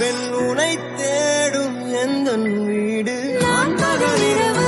பெண் உனை தேடும் எந்த வீடு நான் பகலிரவு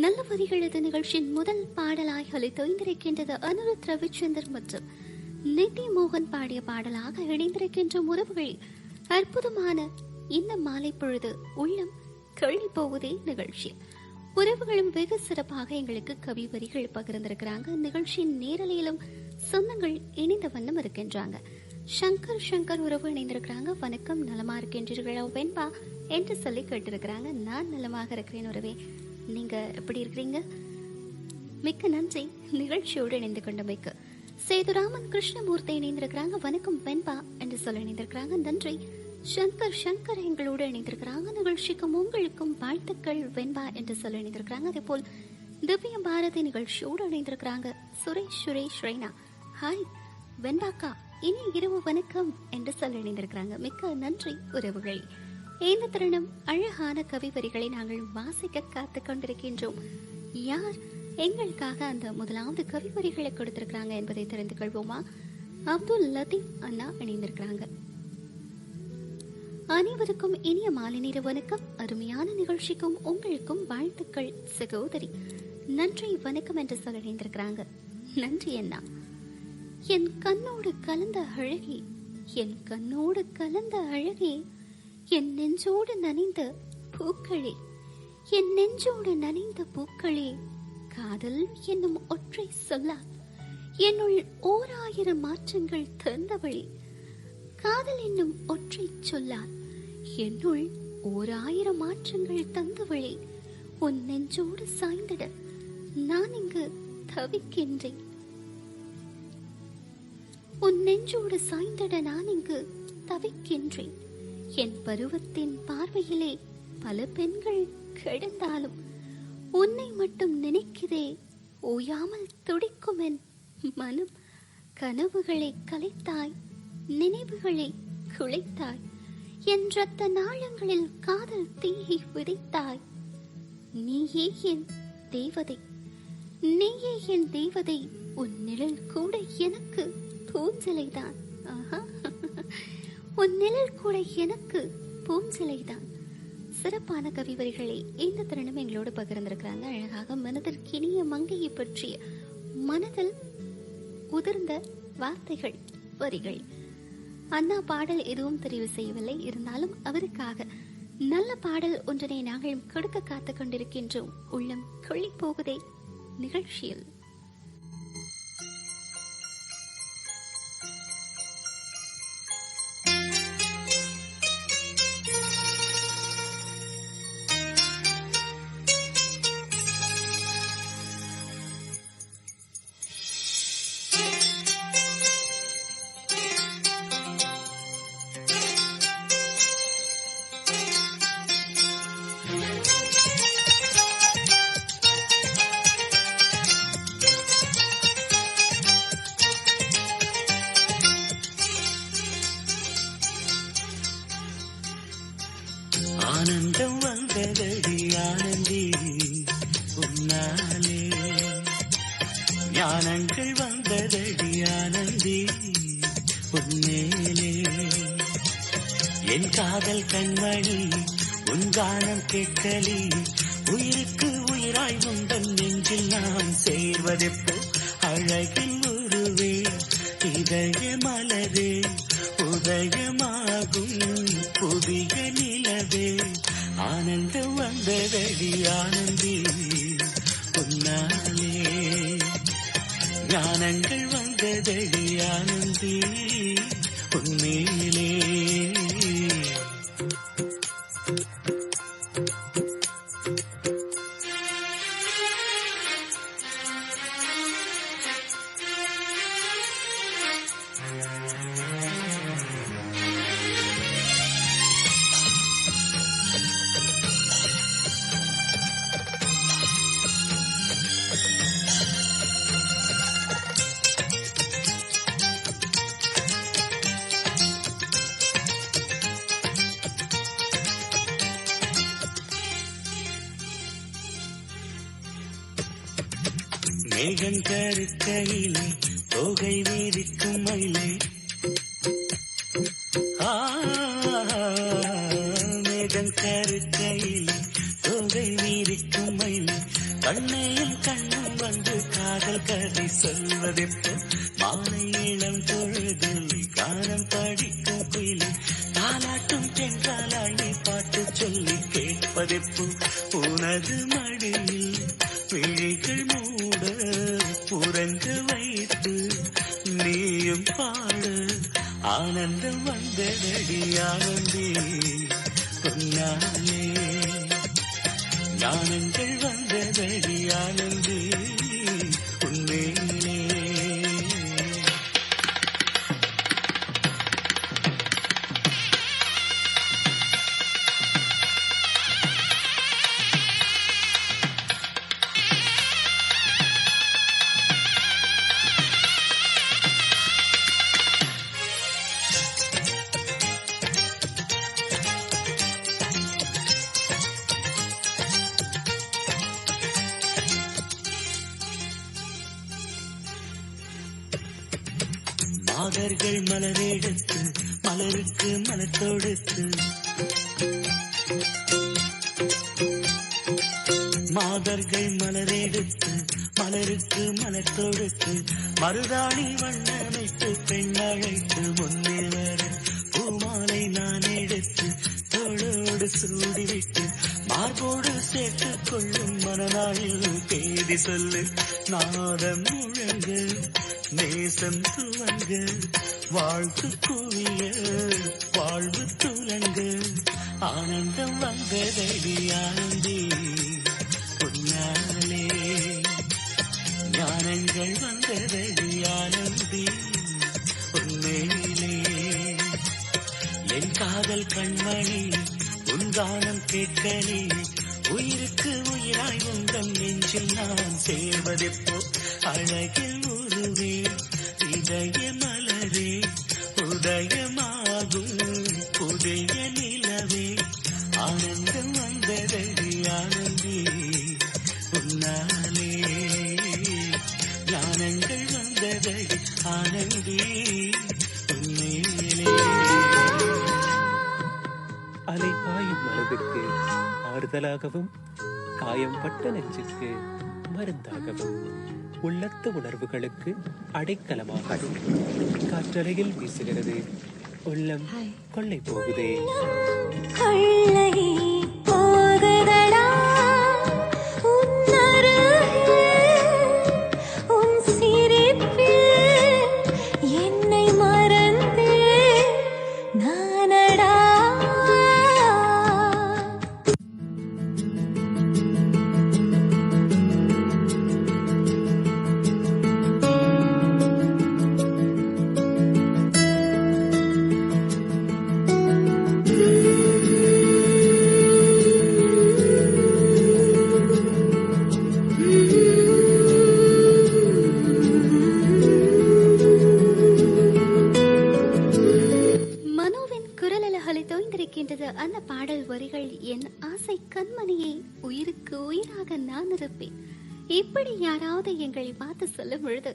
நல்ல வரிகளது நிகழ்ச்சியின் முதல் பாடலாய் ஒலித்திருக்கின்றது. அனுருத் ரவிச்சந்தர் மற்றும் நிதி மோகன் பாடிய பாடலாக இணைந்திருக்கின்ற உறவுகள். அற்புதமான இந்த மாலை பொழுது உள்ளம் கழி போவதே நிகழ்ச்சி. உறவுகளும் வெகு சிறப்பாக எங்களுக்கு கவி வரிகள் பகிர்ந்திருக்கிறாங்க. நிகழ்ச்சியின் நேரலையிலும் சொந்தங்கள் இணைந்த வண்ணம் இருக்கின்றாங்க. சங்கர் உறவு இணைந்திருக்கிறாங்க. வணக்கம், நலமா இருக்கின்றீர்களா வெண்பா என்று சொல்லி கேட்டிருக்கிறாங்க. நான் நலமாக இருக்கிறேன் உறவே, நீங்க எப்படி இருக்கிறீங்க? மிக்க நன்றி நிகழ்ச்சியோடு இணைந்து கொண்டமைக்கு. சேதுராமன் கிருஷ்ணமூர்த்தி இணைந்திருக்கிறாங்க. வணக்கம் வெண்பா என்று சொல்லி இணைந்திருக்கிறாங்க. நன்றி. சங்கர் எங்களோடு இணைந்திருக்கிறாங்க. நிகழ்ச்சிக்கும் உங்களுக்கும் வாழ்த்துக்கள் வெண்பா என்று சொல்லி இணைந்திருக்கிறாங்க. அதே போல் திவ்ய பாரதி நிகழ்ச்சியோடு இணைந்திருக்கிறாங்க. சுரேஷ் ரெய்னா, ஹாய் வெண்பாக்கா, இனி இரவு வணக்கம் என்று சொல்லி இணைந்திருக்கிறாங்க. மிக்க நன்றி உறவுகள். இந்த தருணம் அழகான கவி வரிகளை நாங்கள் வாசிக்க காத்து கொண்டிருக்கின்றோம். யார் எங்களுக்காக அந்த முதலாவது கவி வரிகளை கொடுத்திருக்கிறாங்க என்பதை தெரிந்து கொள்வோமா? அப்துல் லத்தீப் அண்ணா இணைந்திருக்கிறாங்க. அனைவருக்கும் இனிய மாலை நேர வணக்கம். அருமையான நிகழ்ச்சிக்கும் உங்களுக்கும் வாழ்த்துக்கள் சகோதரி. நன்றி வணக்கம் என்று சொல்ல இணைந்திருக்கிறாங்க. நன்றி அண்ணா. என் கண்ணோடு கலந்த அழகே, என் கண்ணோடு கலந்த அழகே, என் நெஞ்சோடு நனைந்த பூக்களே, என் நெஞ்சோடு நனைந்த பூக்களே, காதல் என்னும் ஒற்றை சொல்லால் என்னுள் 1000 மாற்றங்கள் தந்தவளே, காதல் என்னும் ஒற்றை சொல்லால் என்னுள் 1000 மாற்றங்கள் தந்தவளே, உன் நெஞ்சோடு சாய்ந்திட நான் இங்கு தவிக்கின்றேன். உன் நெஞ்சோடு சாய்ந்திட நான் இங்கு தவிக்கின்றேன். என் பருவத்தின் பார்வையிலே பல பெண்கள் கிடந்தாலும் உன்னை மட்டும் நினைக்கிறே ஓயாமல் துடிக்கும் என் மனம். கனவுகளை கலைத்தாய், நினைவுகளை குலைத்தாய், என் ரத்த நாளங்களில் காதல் தீயை விதைத்தாய். நீயே என் தேவதை, நீயே என் தேவதை, உன் நிழல் கூட எனக்கு பூஞ்சலைதான். உன் நிழல் கூட எனக்கு பூஞ்சலைதான். சிறப்பான கவி வரிகளை இந்த தருணம் எங்களோடு பகிர்ந்திருக்கிறாங்க. அழகாக மனதிற்கினிய மங்கையை பற்றிய மனதில் உதிர்ந்த வார்த்தைகள், வரிகள். அண்ணா பாடல் எதுவும் தெரிவு செய்யவில்லை, இருந்தாலும் அவருக்காக நல்ல பாடல் ஒன்றினை நாங்கள் கொடுக்க காத்துக் கொண்டிருக்கின்றோம். உள்ளம் கொள்ளி போகுதே நிகழ்ச்சியில். ஆனந்தம் வந்ததடி ஆனந்தி உன்னாலே, ஞானங்கள் வந்ததடி ஆனந்தி உன்னேலே. என் காதல் கண்மணி உன் கானம் கேட்கலி, உயிருக்கு உயிராய் உந்தன் நெஞ்சில் நாம் சேர்வதெப்போ. அழகில் உருவே இதய மலரே, உதயமாகும் புதிய நிலவே. ஆனந்தம் வந்ததடி ஆனந்தி உன்னாலே, ஞானங்கள் வந்ததடி ஆனந்தி உன்மேலே. மேகம் கருக்கையிலே தொகை வீரிக்கும் மயிலே, மேகம் கருக்கையிலே தொகை வீரிக்கும் மயிலே. கண்ணையில் கண்ணும் வந்து காதல் கதை சொல்வதெப்போ. மாலை இளம் தொழுதில் கானம் படிக்கும் குயிலே, தாலாட்டும் தென்றாலாய் நீ பாட்டு சொல்லி கேட்பதெப்போ. உனது மடியில் விழிகள் மூட புரண்டு வைத்து நீயும் பாட. ஆனந்தம் வந்ததடி ஆனந்தி உன்னாலே, ஞானங்கள் வந்ததடி ஆனந்தி உன்மேலே. மாதர்கள் மலரெடுத்து மலருக்கு மலர் தொடுத்து, மாதர்கள் மலரெடுத்து மலருக்கு மலர் தொடுத்து, மருதாணி வண்ணமைத்து பெண்ணழைத்து முன்னே வர. பூமாலை நான் எடுத்து தோளோடு சூடிவிட்டு, மார்போடு சேர்த்துக் கொள்ளும் மனநாளில் தேதி சொல்லு. நாதம் முழங்க நேசம் துவங்க, வாழ்த்து குவிய வாழ்வு துலங்க. ஆனந்தம் வந்ததடி ஆனந்தி உன்னாலே, ஞானங்கள் வந்ததடி ஆனந்தி உன்மேலே. என் காதல் கண்மணி உன் கானம் கேட்கலே, உயிருக்கு உயிராய் உந்தன் நெஞ்சில் நான் சேர்வதெப்போ. அழகில் உருவே இதய மலரே, உதயமாகும் புதிய நிலவே. ஆனந்தம் வந்ததடி ஆனந்தி உன்னாலே, ஞானங்கள் வந்ததடி ஆனந்தி உன்மேலே. அலை பாயும் மலர் மனதுக்கு ஆறுதலாகவும், காயம்பட்ட நெஞ்சுக்கு மருந்தாகவும், உள்ளத்து உணர்வுகளுக்கு அடைக்கலமாகவும் காற்றலையில் வீசுகிறது. உள்ளம் கொள்ளை போகுதே. கொள்ளை போகுதடா உன் சிரிப்பில் என்னை மறந்து நானடா. மனோவின் குரலழகலை தோய்ந்திருக்கின்றது அந்த பாடல் வரிகள். என் ஆசை கண்மணியை உயிருக்கு உயிராக நான் இருப்பேன். இப்படி யாராவது எங்களை பார்த்து சொல்லும் பொழுது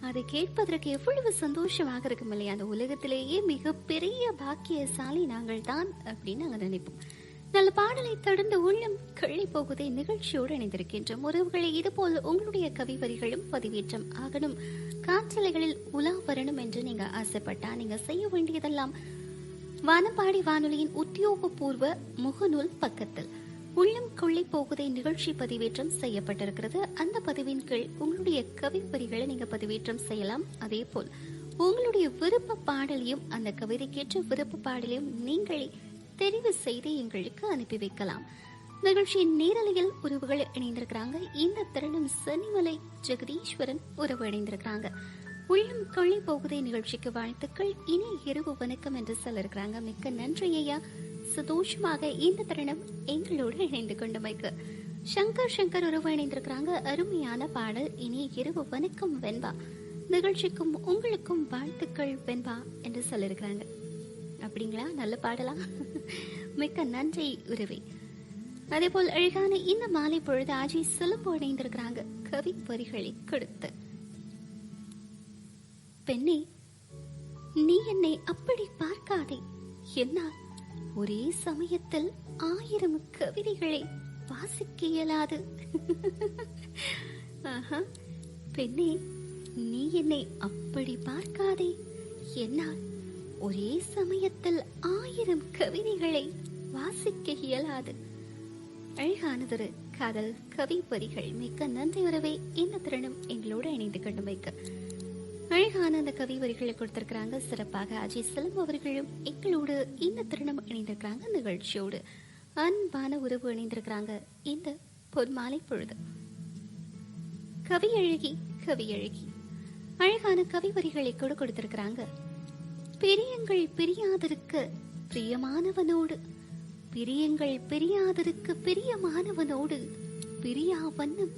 அதை கேட்பதற்கு எவ்வளவு சந்தோஷமாக இருக்கும் இல்லையா? அந்த உலகத்திலேயே மிகப்பெரிய பாக்கியசாலி நாங்கள் தான் அப்படின்னு நாங்கள் நினைப்போம். நல்ல பாடலை தொடர்ந்து உள்ளம் கள்ளி போகுதே நிகழ்ச்சியோடு இணைந்திருக்கின்றோம். உறவுகளை இதுபோல் உங்களுடைய கவி வரிகளும் பதிவேற்றம் ஆகணும், காற்றலைகளில் உலா வரணும் என்று நீங்க ஆசைப்பட்டா நீங்க செய்ய வேண்டியதெல்லாம் வானப்பாடி வானொலியின் உத்தியோகபூர்வ முகநூல் பக்கத்தில் உள்ளம் கொள்ளை போகுதே நிகழ்ச்சி பதிவேற்றம் செய்யப்பட்டிருக்கிறது. அந்த பதிவின் கீழ் உங்களுடைய கவி வரிகளை நீங்க பதிவேற்றம் செய்யலாம். அதே போல் உங்களுடைய விருப்ப பாடலையும் அந்த கவிதைக்கேற்ற விருப்ப பாடலையும் நீங்களே தெரிவு செய்து எங்களுக்கு அனுப்பி வைக்கலாம். நிகழ்ச்சியின் நேரலையில் உறவுகள் இணைந்திருக்கிறாங்க. இந்த தருணம் சனிமலை ஜெகதீஸ்வரன் உறவு இணைந்திருக்கிறாங்க. உள்ளம் கொள்ளை போகுதே நிகழ்ச்சிக்கு வாழ்த்துக்கள், இனி இரவு வணக்கம் என்று சொல்லிருக்கிறாங்க. மிக்க நன்றி ஐயா, சந்தோஷமாக இந்த தருணம் எங்களோடு இணைந்து கொண்டமைக்கு. சங்கர் உறவு இணைந்திருக்கிறாங்க. அருமையான பாடல், இனி இரவு வணக்கம் வெண்பா, நிகழ்ச்சிக்கும் உங்களுக்கும் வாழ்த்துக்கள் வெண்பா என்று சொல்லிருக்கிறாங்க. அப்படிங்களா? நல்ல பாடலா? மிக்க நன்றி உறவே. அதே போல் அழகான இந்த மாலை பொழுது ஆஜி சிலம்பு இணைந்திருக்கிறாங்க கவி வரிகளை கொடுத்து. பெண்ணே, நீ என்னை அப்படி பார்க்காதே, என்னால் ஒரே சமயத்தில் 1000 கவிதைகளை வாசிக்க இயலாது. பெண்ணே, நீ என்னை அப்படி பார்க்காதே, என்னால் ஒரே சமயத்தில் 1000 கவிதைகளை வாசிக்க இயலாது. அழகானதொரு காதல் கவி வரிகள். மிக்க நன்றி உறவே, இந்த தருணம் எங்களோடு இணைந்து கொண்டு வைக்க. அழகான அந்த கவி வரிகளை கொடுத்திருக்கிறாங்க. சிறப்பாக அஜய் செல்வம் அவர்களும் எங்களோடு இந்த தருணம் இணைந்திருக்கிறாங்க. நிகழ்ச்சியோடு அன்பான உறவு இணைந்திருக்கிறாங்க இந்த பொன்மாலை பொழுது. கவியழகி அழகான கவி வரிகளை கொடுத்திருக்கிறாங்க. பிரியங்கள் பிரியாதிருக்க பிரியமானவனோடு, பிரியங்கள் பிரியாதிருக்க பிரியமானவனோடு, பிரியா வண்ணம்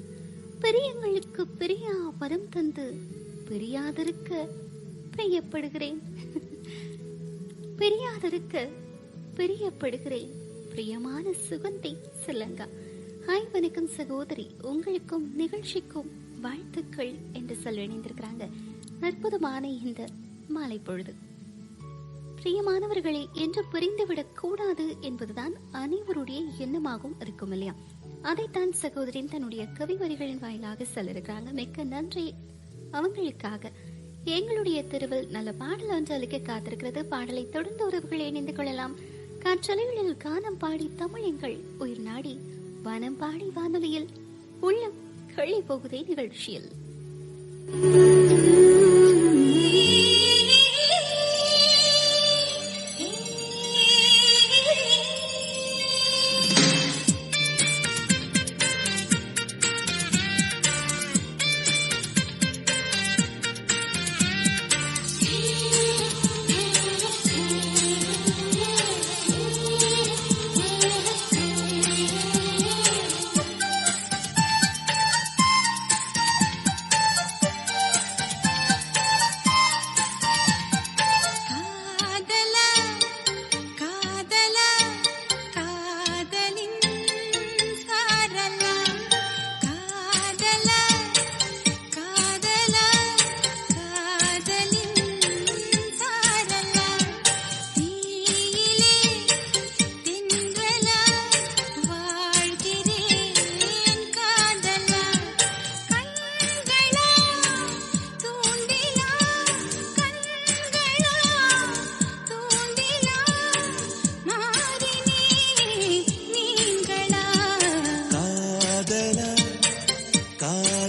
பிரியங்களுக்கு பிரியா வரம் தந்து பிரியாதிருக்க பிரியப்படுகிறேன். பிரியாதிருக்க பிரியப்படுகிறேன். பிரியமான சுகந்தி சிலங்கா. ஹாய் வணக்கம் சகோதரி, உங்களுக்கும் நிகழ்ச்சிக்கும் வாழ்த்துக்கள் என்று சொல்ல இணைந்திருக்கிறாங்க. அற்புதமான இந்த மாலை பொழுது பிரியமானவர்களை என்று பிரிந்துவிடக் கூடாது என்பதுதான் அனைவருடைய எண்ணமாகவும் இருக்கும் இல்லையா? அதைத்தான் சகோதரின் தன்னுடைய கவி வரிகளின் வாயிலாக சொல்லிருக்கிறாங்க. மிக்க நன்றி அவங்களுக்காக. எங்களுடைய தெருவில் நல்ல பாடல் ஒன்று அளிக்க காத்திருக்கிறது. பாடலை தொடர்ந்து உறவுகளை இணைந்து கொள்ளலாம். காற்றலைகளில் கானம் பாடி தமிழங்கள் உயிர் நாடி வானம் பாடி வானொலியில் உள்ளம் கள்ளி போகுதே நிகழ்ச்சியில்.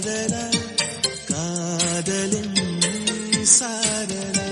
காதலா காதலின் சாரலா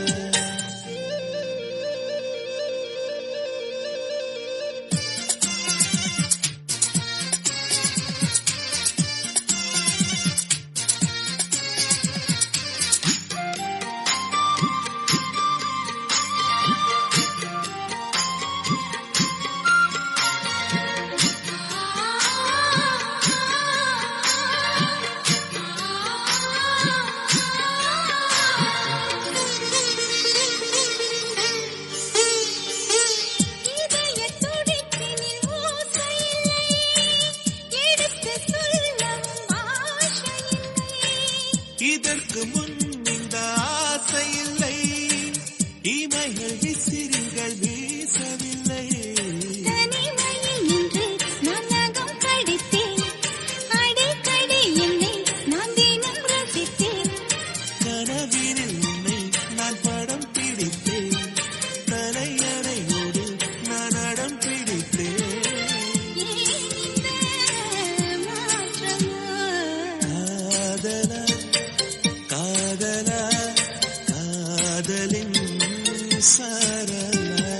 இதற்கு முன் இந்த ஆசையில்லை இமைகள் விசிறிகள் வீசவில்லை தனிமையில் நின்று நான் நகம் கடித்தேன் அடிக்கடி என்னை நான் தினம் ரசித்தேன் கனவினில் உன்னை நான் படம் பிடித்தேன் தலையணையோடு நான் அடம் பிடித்தேன் ஏன் இந்த மாற்றமோ காதலா காதலா காதலின் சாரலா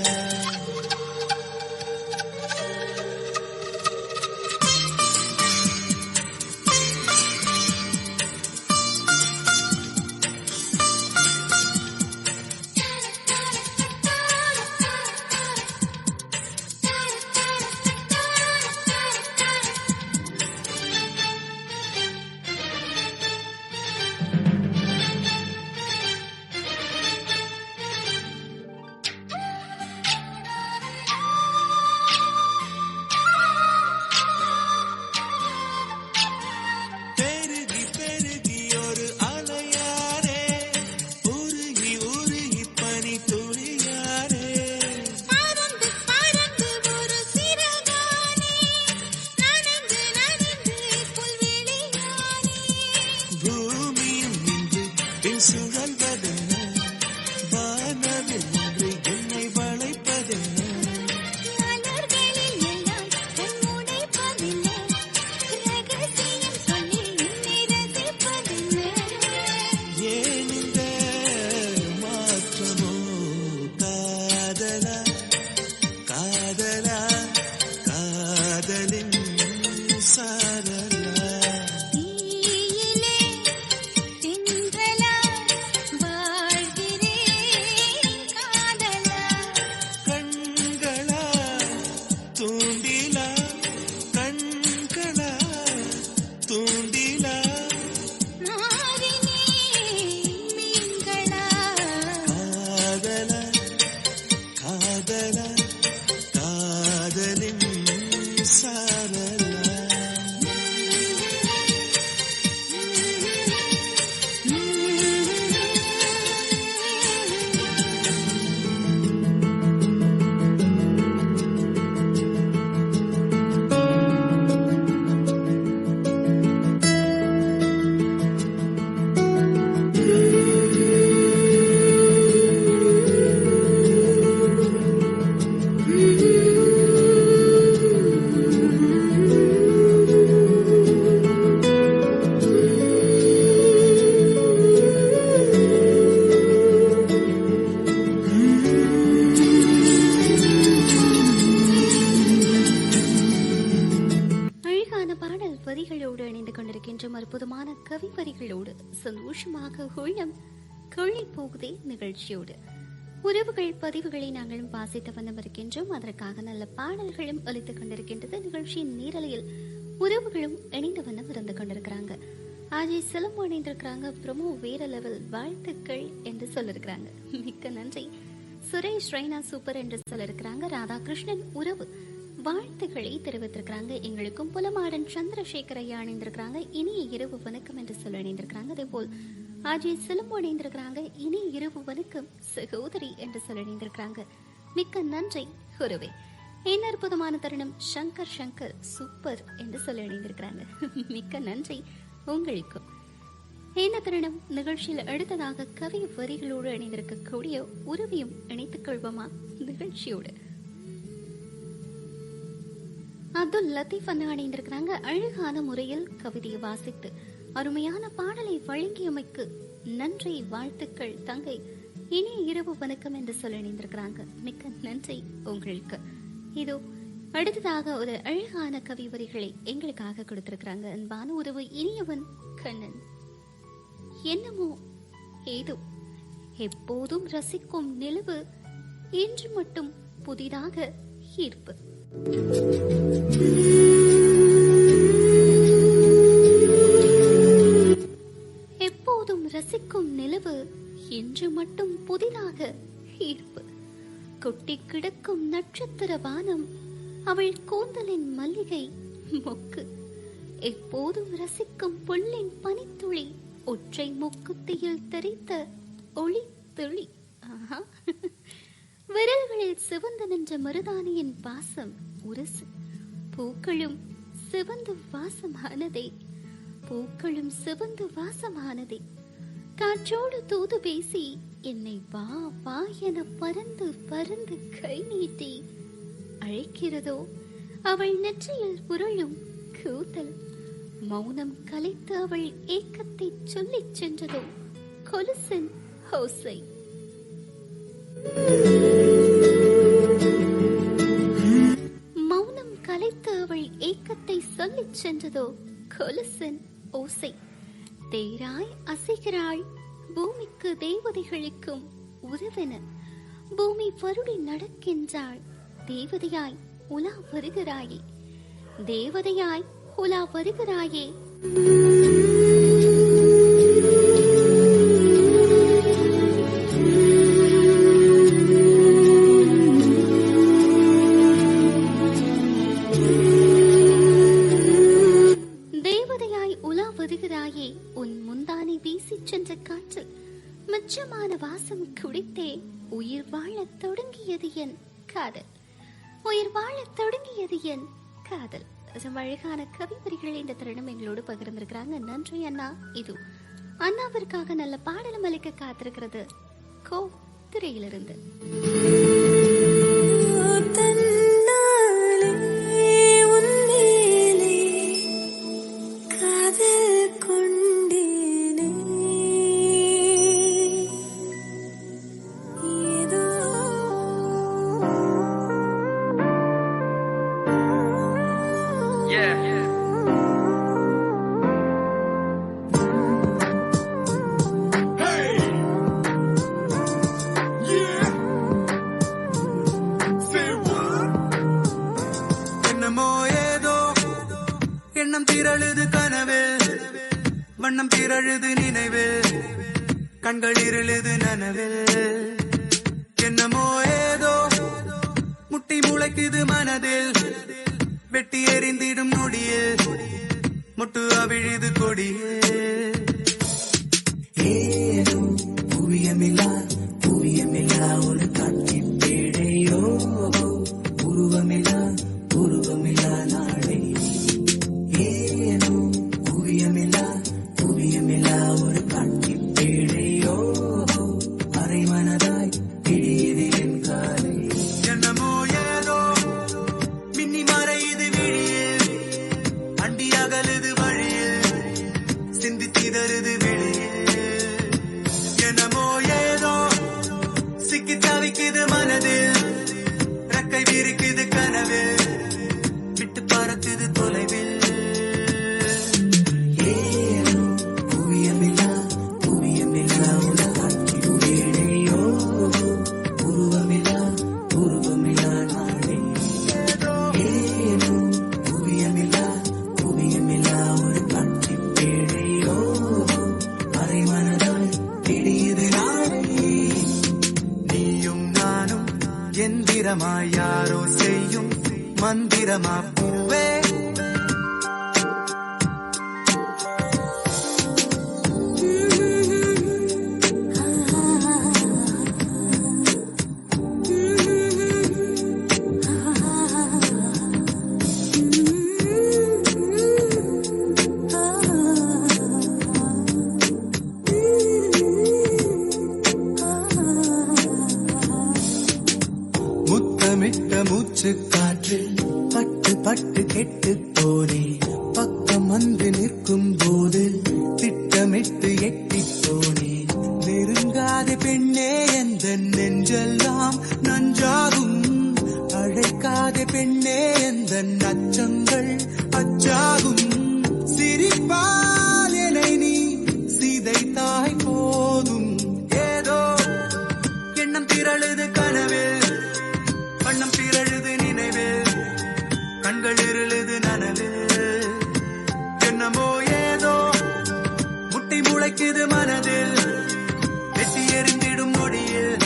பெருகி பெருகி ஒரு அலையாரே உருகி உருகி பனி துளியாரே பறந்து பறந்து ஒரு சிறகானே நனைந்து நனைந்து புல்வெளியானே பூமியும் நின்று பின் சுழல்வதென்ன வானவில் நின்று என்னை வளைப்பதென்ன மலர்களில் எல்லாம் கண்மூடை பதில்லை ரகசியம் சொல்லி என்னை ரசிப்பதில்லை ஏன் இந்த மாற்றமோ காதலா காதலா காதலின் சாரலா தீயிலே தின்றலா வாழ்கிறேன் காதலா கண்களா தூண்டிலா கண்களா தூண்டிலா மாறினே மீன்களா காதலா காதலா காதலின் சாரலா அழகான பாடல் வரிகளோடு இணைந்து கொண்டிருக்கின்ற அற்புதமான கவி வரிகளோடு சந்தோஷமாக உள்ளம் கொள்ளி போகுதே நிகழ்ச்சியோடு உறவுகள் பதிவுகளை நாங்களும் வாசித்து வண்ணம் இருக்கின்றோம். அதற்காக நல்ல பாடல்களும் ஒலித்துக் கொண்டிருக்கின்றது. நிகழ்ச்சியின் நேரலையில் உறவுகளும் இணைந்த வண்ணம் இருந்து கொண்டிருக்கிறாங்க. ஆஜி சிலம்பு இணைந்திருக்கிறாங்க. ப்ரொமோ வேற லெவல், வாழ்த்துக்கள் என்று சொல்லிருக்கிறாங்க. மிக்க நன்றி. சுரேஷ் ரெய்னா சூப்பர் என்று சொல்லிருக்கிறாங்க. ராதாகிருஷ்ணன் உறவு வாழ்த்துக்களை தெரிவித்திருக்கிறாங்க. எங்களுக்கும் புலமாடன் சந்திரசேகர் ஐயா இணைந்திருக்கிறாங்க. இனிய இரவு வணக்கம் என்று சொல்ல இணைந்திருக்கிறாங்க. அதே போல் ஆஜி சிலம்பு இணைந்திருக்கிறாங்க. இனி இரவு வணக்கம் சகோதரி என்று சொல்ல இணைந்திருக்கிறாங்க. மிக்க நன்றி உறவே. என்ன அற்புதமான தருணம். சங்கர் சங்கர் சூப்பர் என்று சொல்ல இணைந்திருக்கிறாங்க. மிக்க நன்றி உங்களுக்கும். என்ன தருணம். நிகழ்ச்சியில் அடுத்ததாக கவி வரிகளோடு இணைந்திருக்கக்கூடிய உறவையும் இணைத்துக் கொள்வோமா நிகழ்ச்சியோடு. அப்துல் லத்தீப் அண்ணா இணைந்திருக்கிறாங்க. அழகான முறையில் கவிதையை வாசித்து அருமையான பாடலை வழங்கியமைக்கு நன்றி, வாழ்த்துக்கள் தங்கை. இனிய இரவு வணக்கம் என்று சொல்ல இணைந்திருக்கிறாங்க. மிக்க நன்றி உங்களுக்கு. இதோ அடுத்ததாக ஒரு அழகான கவி வரிகளை எங்களுக்காக கொடுத்திருக்கிறாங்க. அன்பான உறவு இனியவன் கண்ணன். என்னமோ ஏதோ எப்போதும் ரசிக்கும் நிலவு இன்று மட்டும் புதிதாக ஈர்ப்பு. எப்போதும் ரசிக்கும் நிலவு இன்று மட்டும் புதிதாக ஈர்ப்பு. கொட்டி கிடக்கும் நட்சத்திர வானம் அவள் கூந்தலின் மல்லிகை மொக்கு. எப்போதும் ரசிக்கும் புல்லின் பனித்துளி ஒற்றை மூக்குத்தியில் தெரித்த ஒளி துளி. விரல்களில் சிவந்து நின்ற மருதாணியின் வாசம் உரசு. பூக்களும் சிவந்து வாசமானதே, பூக்களும் சிவந்து வாசமானதே. காற்றோடு தூது பேசி என்னை வா வா என பறந்து பறந்து கை நீட்டி அழைக்கிறதோ அவள் நெற்றியில் புரளும் கூந்தல். மௌனம் கலைத்து அவள் ஏக்கத்தை சொல்லிச் சென்றதோ கொலுசின் ஓசை. மௌனம் கலைத்து அவள் ஏக்கத்தை சொல்லிச் சென்றதோ கொலுசின் ஓசை. தேராய் அசைகிறாள் பூமிக்கு தேவதைகளுக்கும் உறவென. பூமி வருடி நடக்கின்றாள் தேவதையாய் உலா வருகிறாயே, தேவதையாய் உலா வருகிறாயே. தேவதையாய் உலா வருகிறாயே, உன் முந்தானை வீசி சென்ற காற்றில் மிச்சமான வாசம் குடித்தே உயிர் வாழத் தொடங்கியது என் காதல், உயிர் வாழத் தொடங்கியது என் காதல். அழகான கவிவரிகளை இந்த தருணம் எங்களோடு பகிர்ந்திருக்கிறாங்க. நன்றி அண்ணா. இது அண்ணாவிற்காக நல்ல பாடலும் அளிக்க காத்திருக்கிறது கோ திரையிலிருந்து. வண்ணம் திரழுது நினைவு, கண்கள் இருளுது நனவில். என்னமோ ஏதோ முட்டி முளைக்குது மனதில், வெட்டி எறிந்திடும் நொடியில் முட்டு அவிழுது கொடியில். ஏதோ புவியமில்லா புவியமில்லா ஒரு காட்சி பேடையோ, உருவமில்லா உருவமில்லா நாளை. ஏனோ புவியமில்லா புவியமில்லா ஒரு காட்சி பேடையோ, அரை மனதாய் இடியது என் காலை. என்னமோ ஏதோ மின்னி மறையுது விழியில், அண்டி அகலுது வழியில், சிந்தி சிதறுது வெளியில். என்னமோ ஏதோ சிக்கி தவிக்குது மனதில், ரெக்கை விரிக்குது கனவில், விட்டு பறக்குது தொலைவில். யாரோ செய்யும் மந்திரமா பூவே, மூச்சு காற்றில் பட்டு பட்டு கெட்டு போனே, பக்கம் வந்து நிற்கும் போது தனித்து எட்டி போனேன். நெருங்காத பெண்ணே எந்த நெஞ்செல்லாம் நஞ்சாகும். அழைக்காத பெண்ணே எந்த அச்சங்கள் அச்சாகும். சிரிப்பால் என்னை நீ சிதைத்தாய் போதும். ஏதோ எண்ணம் திரழுது கனவில், வண்ணம் திரழுது நினைவில், கண்கள் இருளுது நனவில். என்னமோ ஏதோ முட்டி முளைக்குது மனதில், வெட்டி எறிந்திடும் நொடியில்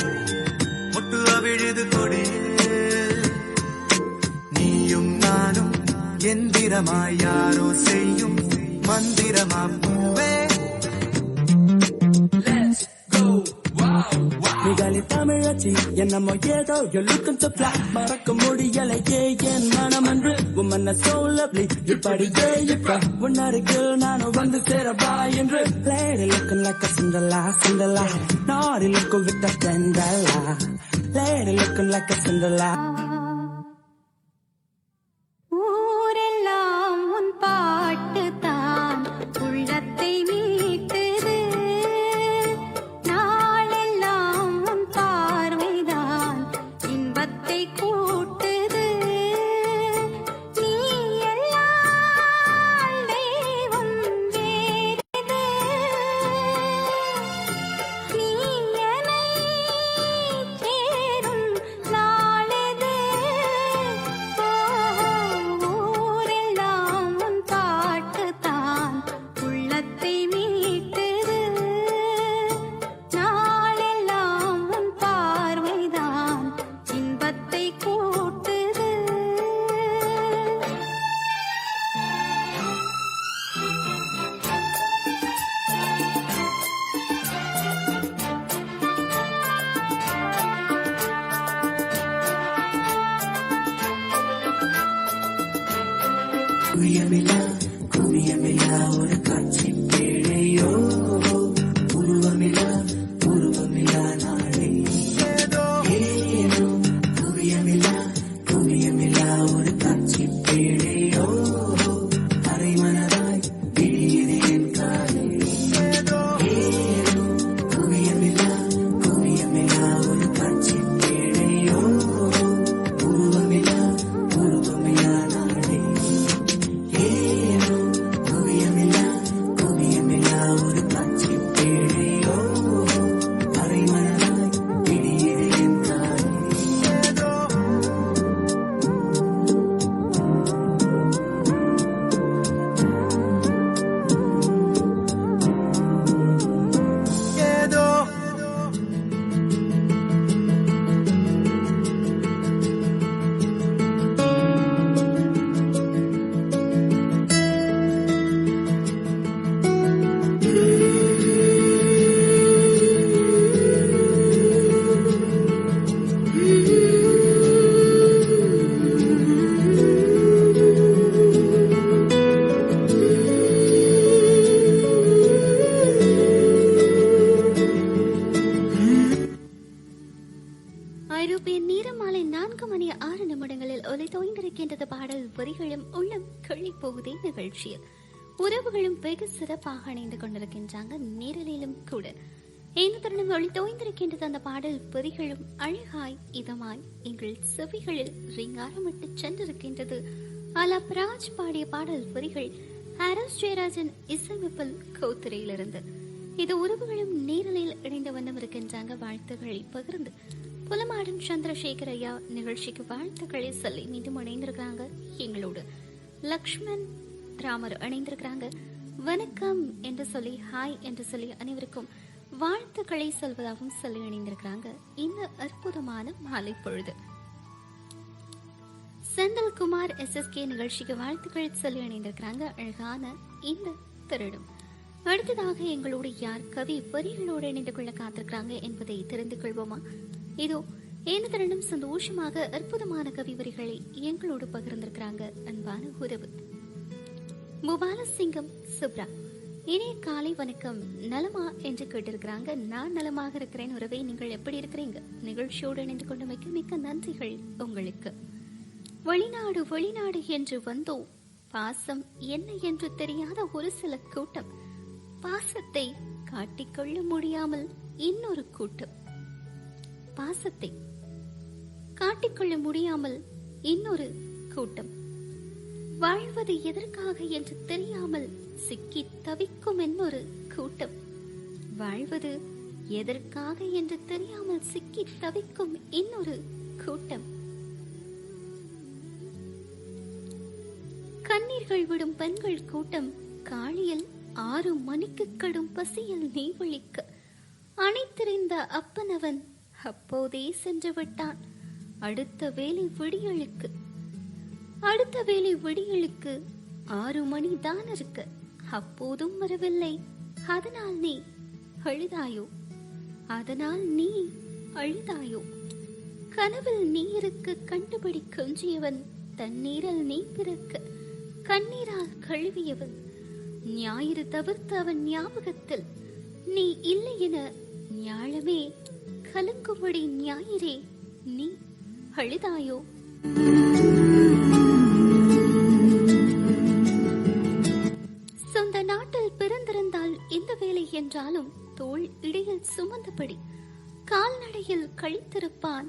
முட்டு அவிழுது கொடியில். நீயும் நானும் எந்திரமாய் யாரோ செய்யும் மந்திரமா பூவே. மிகாலி தமிழச்சி என்னமோ ஏதோ you're looking so fly. மறக்க முடியலையே என் மனம் என்று உம்மன்ன so lovely. இப்படியே இப்ப உன்னருகில் நானும் வந்து சேரவா என்று. Lady looking like a Cinderella, Cinderella. Naughty looking with a Cinderella. Lady looking like a Cinderella. ஊரெல்லாம் உன் பாட்டுதான் உள்ளத்தை மீட்டது. நாளெல்லாம் உன் பார்வைதான் இன்பத்தை கூட்டுது. நீ எல்லாம் தெய்வம் வேறது. நீ என்னை சேரும் நாளது. ஊரெல்லாம் உன் பாட்டுதான் உள்ளத்தை மீட்டது. நாளெல்லாம் உன் பார்வைதான் இன்பத்தை கூட்டுது. குவியமில்லா குவியமில்லா ஒரு காட்சி பேழையோ. உருவமில்லா உருவமில்லா நாளே. ஏனோ குவியமில்லா குவியமில்லா ஒரு காட்சி பேழையோ. அரை மனதாய் விழியது என் காலே. ஏனோ குவியமில்லா குவியமில்லா ஒரு காட்சி பேழையோ. உருவமில்லா உருவமில்லா நாளே. ஏனோ குவியமில்லா குவியமில்லா ஒரு காட்சி பேழையோ. அரை மனதாய் விழியது என் காலே. ஏதோ ஐரோப்பிய நேரம் மாலை 4:06 ஒலி தோய்ந்திருக்கின்றது. பாடல் வரிகளும் உள்ளம் கிள்ளி போகுதே நிகழ்ச்சியில் உறவுகளும் வெகு சிறப்பாக இணைந்து கொண்டிருக்கின்றாங்க. நேரலிலும் கூட இந்த தருணம் ஒளி தோய்ந்திருக்கின்றது. அந்த பாடல் வரிகளும் அழகாய் இதமாய் எங்கள் செவிகளில் ரிங்காரமிட்டு சென்றிருக்கின்றது. அலாப்ராஜ் பாடிய பாடல் வரிகள் ஹாரிஸ் ஜெயராஜன் இசையமைப்பில் கோத்திரையிலிருந்து. இது உறவுகளும் நேரலில் இணைந்த வண்ணம் இருக்கின்றாங்க. வாழ்த்துக்களை பகிர்ந்து புலமாடன் சந்திரசேகர் ஐயா நிகழ்ச்சிக்கு வாழ்த்துக்களை சொல்லி மீண்டும் இணைந்திருக்கிறாங்க. எங்களோடு லக்ஷ்மண் ராமர் இணைந்திருக்கிறாங்க. வணக்கம் என்று சொல்லி ஹாய் என்று சொல்லி அனைவருக்கும் வாழ்த்துக்களை சொல்வதாகவும் சொல்லி இணைந்திருக்கிறாங்க. இந்த அற்புதமான மாலை பொழுது செந்தில்குமார் SSK நிகழ்ச்சிக்கு வாழ்த்துக்கள் சொல்லி இணைந்திருக்கிறாங்க. அழகான இந்த தருணம். அடுத்ததாக எங்களோடு யார் கவி வரிகளோடு இணைந்து கொள்ள காத்திருக்கிறாங்க என்பதை தெரிந்து கொள்வோமா? இதோ இந்த தருணம் சந்தோஷமாக அற்புதமான கவி வரிகளை எங்களோடு பகிர்ந்திருக்கிறாங்க அன்பான உறவு முபாலசிங்கம் சுப்ரா. இனிய காலை வணக்கம், நலமா என்று கேட்டிருக்கிறாங்க. நான் நலமாக இருக்கிறேன் உறவை, நீங்கள் எப்படி இருக்கிறீங்க? நிகழ்ச்சியோடு இணைந்து கொண்டமைக்கு மிக்க நன்றிகள் உங்களுக்கு. வெளிநாடு வெளிநாடு என்று வந்தோம், பாசம் என்ன என்று தெரியாத ஒரு சில கூட்டம் பாசத்தை காட்டிக்கொள்ள முடியாமல் இன்னொரு கூட்டம். பாசத்தை காட்டிக்கொள்ள முடியாமல் இன்னொரு கூட்டம். வாழ்வது எதற்காக என்று தெரியாமல் சிக்கி தவிக்கும் இன்னொரு கூட்டம். வாழ்வது எதற்காக என்று தெரியாமல் சிக்கி தவிக்கும் இன்னொரு கூட்டம். கண்ணீர்கள் விடும் பெண்கள் கூட்டம். காலையில் 6 மணிக்கு கடும் பசியில் நீ விழிக்க அணைத்திருந்த அப்பனவன் அப்போதே சென்று விட்டான். அடுத்த வேளை விடியலுக்கு 6 மணி தான் இருக்க அப்போதும் வரவில்லை. அதனால் நீ அழுதாயோ? கனவில் நீருக்கு கண்டுபிடி கொஞ்சியவன், தண்ணீரில் நீ பிறக்க கண்ணீரால் கழுவியவன். ஞாயிறு தவிர்த்து அவன் ஞாபகத்தில் நீ இல்லை என ஞாழமே கலங்கும்படி ஞாயிறே நீ அழுதாயோ? சொந்த நாட்டில் பிறந்திருந்தால் இந்த வேலை என்றாலும் தோள் இடையில் சுமந்தபடி கால்நடையில் கழித்திருப்பான்.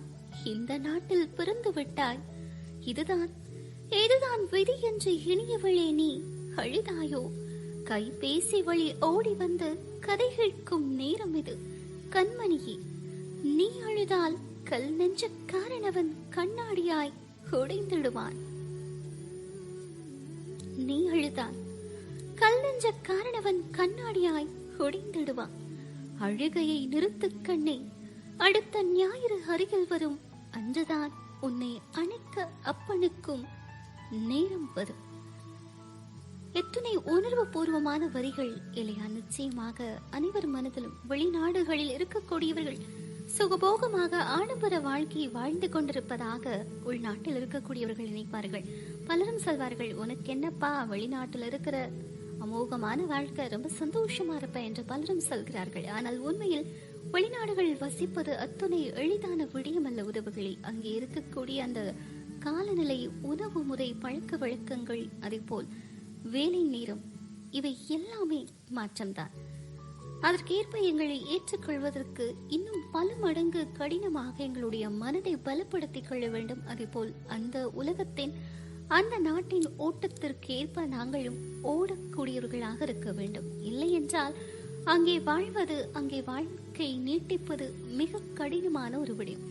இந்த நாட்டில் பிறந்து விட்டாய், இதுதான் விதி என்று இனியவளே நீ அழுதாயோ? கைபேசி வழி ஓடி வந்து கதை கேட்கும் நேரம் இது. கண்மணியே, நீ அழுதால் கல் நெஞ்சக்காரனவன் கண்ணாடியாய் உடைந்திடுவான். நீ அழுதால் கல் நெஞ்சக்காரனவன் கண்ணாடியாய் உடைந்திடுவான். அழுகையை நிறுத்து கண்ணே, அடுத்த ஞாயிறு அருகில் வரும். அன்றுதான் உன்னை அணைக்க அப்பனுக்கும் நேரம் வரும். எத்தனை உணர்வு பூர்வமான வரிகள் இல்லையா? நிச்சயமாக அனைவர் மனதிலும் வெளிநாடுகளில் இருக்கக்கூடியவர்கள் சுகபோகமாக ஆடம்பர வாழ்க்கையை வாழ்ந்து கொண்டிருப்பதாக உள்நாட்டில் இருக்கக்கூடியவர்கள் நினைப்பார்கள். பலரும் சொல்வார்கள், உனக்கு என்னப்பா வெளிநாட்டில் இருக்கிற அமோகமான வாழ்க்கை, ரொம்ப சந்தோஷமா இருப்ப என்று பலரும் சொல்கிறார்கள். ஆனால் உண்மையில் வெளிநாடுகளில் வசிப்பது அத்தனை எளிதான விடயமல்ல. உறவுகளே, அங்கே இருக்கக்கூடிய அந்த காலநிலை, உணவு முறை, பழக்க வழக்கங்கள், அதே போல் வேலை நேரம், இவை எல்லாமே மாற்றம்தான். அதற்கேற்ப எங்களை ஏற்றுக்கொள்வதற்கு இன்னும் பல மடங்கு கடினமாக எங்களுடைய மனதை பலப்படுத்திக் கொள்ள வேண்டும். அதே போல் அந்த உலகத்தின், அந்த நாட்டின் ஓட்டத்திற்கேற்ப நாங்களும் ஓடக்கூடியவர்களாக இருக்க வேண்டும். இல்லை என்றால் அங்கே வாழ்வது, அங்கே வாழ்க்கை நீட்டிப்பது மிக கடினமான ஒரு விடயம்.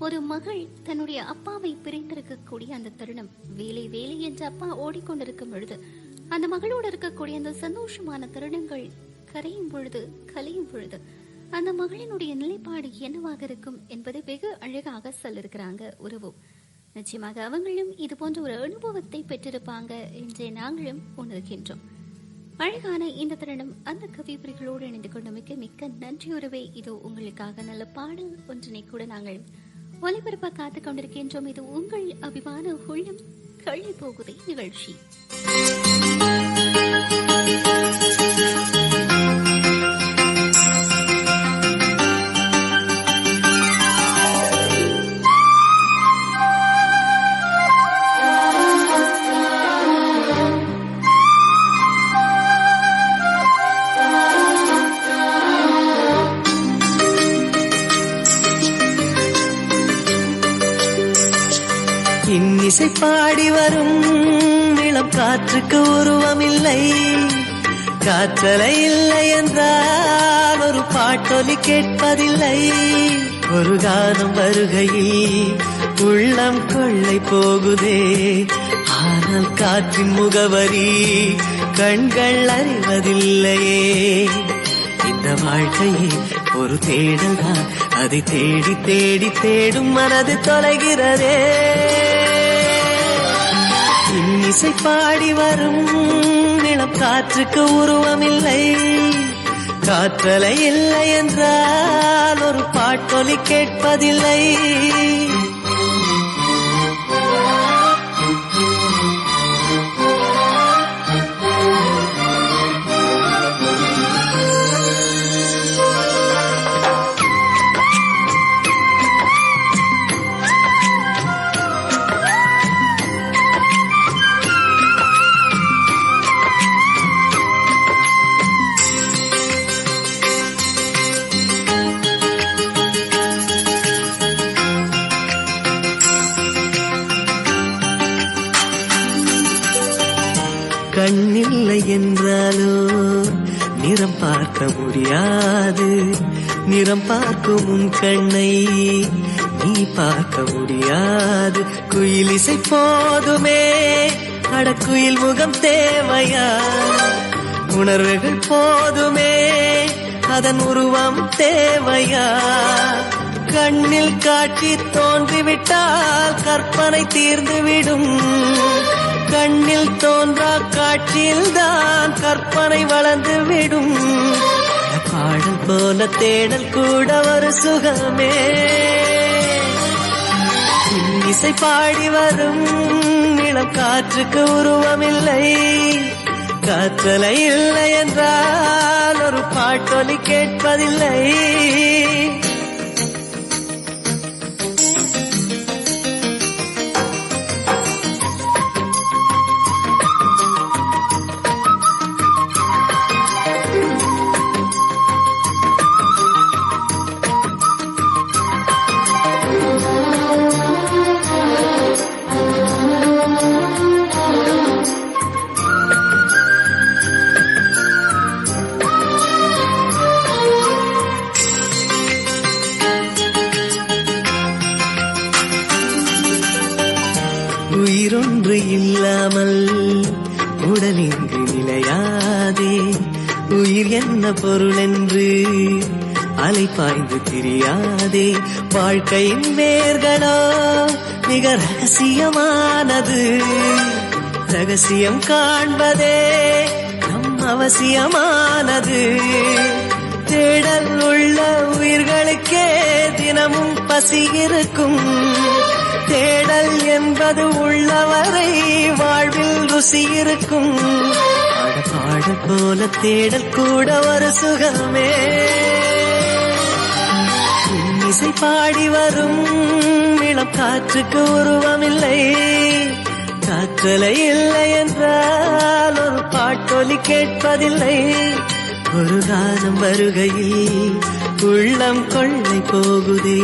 ஒரு மகள் தன்னுடைய அப்பாவை பிரிந்திருக்கக்கூடிய அந்த தருணம், வேலை வேலை என்று அப்பா ஓடிக்கொண்டிருக்கும் பொழுது அந்த மகளோடு இருக்கக்கூடிய அந்த சந்தோஷமான தருணங்கள் கரையும் பொழுது, கலையும் பொழுது அந்த மகளினுடைய நிலைப்பாடு என்னவாக இருக்கும் என்பதை வெகு அழகாக சொல்லிருக்கிறாங்க உறவு. நிச்சயமாக அவங்களும் இது போன்ற ஒரு அனுபவத்தை பெற்றிருப்பாங்க என்றே நாங்களும் உணர்கின்றோம். அழகான இந்த தருணம் அந்த கவிபுரிகளோடு இணைந்து கொண்டமைக்கு மிக்க நன்றி உறவே. இதோ உங்களுக்காக நல்ல பாடல் ஒன்றினை கூட நாங்கள் ஒலிபரப்ப காத்துக் கொண்டிருக்கின்றோம். இது உங்கள் அபிமான உள்ளம் கள்ளி போகுதே நிகழ்ச்சி. இன்னிசை பாடி வரும் இளம் காற்றுக்கு உருவமில்லை, காற்றலை இல்லை என்றால் ஒரு பாட்டொலி கேட்பதில்லை. ஒரு கானம் வருகையில் உள்ளம் கொள்ளை போகுதே, ஆனால் காற்றின் முகவரி கண்கள் அறிவதில்லையே. இந்த வாழ்க்கையே ஒரு தேடல் தான், அதை தேடி தேடி தேடும் மனது தொலைகிறதே. இன்னிசை பாடி வரும் இளம் காற்றுக்கு உருவமில்லை, காற்றலை இல்லை என்றால் ஒரு பாட்டொலி கேட்பதில்லை. பார்க்க முடியாது, நிறம் பார்க்கும் உன் கண்ணை நீ பார்க்க முடியாது. குயில் இசை போதுமே, அடக்குயில் முகம் தேவையா? உணர்வுகள் போதுமே, அதன் உருவம் தேவையா? கண்ணில் காட்சி தோன்றிவிட்டால் கற்பனை தீர்ந்துவிடும். கண்ணில் தோன்றா காட்சியில்தான் கற்பனை வளர்ந்துவிடும். பாடல் போல தேடல் கூட ஒரு சுகமே. இசை பாடி வரும் இளம் காற்றுக்கு உருவமில்லை. காற்றலை இல்லை என்றால் ஒரு பாட்டொலி கேட்பதில்லை. உயிரொன்று இல்லாமல் உடல் இங்கு நிலையாதே. உயிர் என்ன பொருள் என்று அலைப்பாய்ந்து தெரியாதே. வாழ்க்கையின் வேர்களோ மிக ரகசியமானது. ரகசியம் காண்பதே நம் அவசியமானது. தேடல் உள்ள உயிர்களுக்கே தினமும் பசி இருக்கும். தேடல் என்பது உள்ளவரை வாழ்வில் ருசி இருக்கும். பாடல் போல தேடல் கூட ஒரு சுகமே. இசை பாடி வரும் இளம் காற்றுக்கு உருவமில்லை. காற்றலை இல்லை என்றால் ஒரு பாட்டொலி கேட்பதில்லை. ஒரு காலம் வருகையில் உள்ளம் கொள்ளை போகுதே.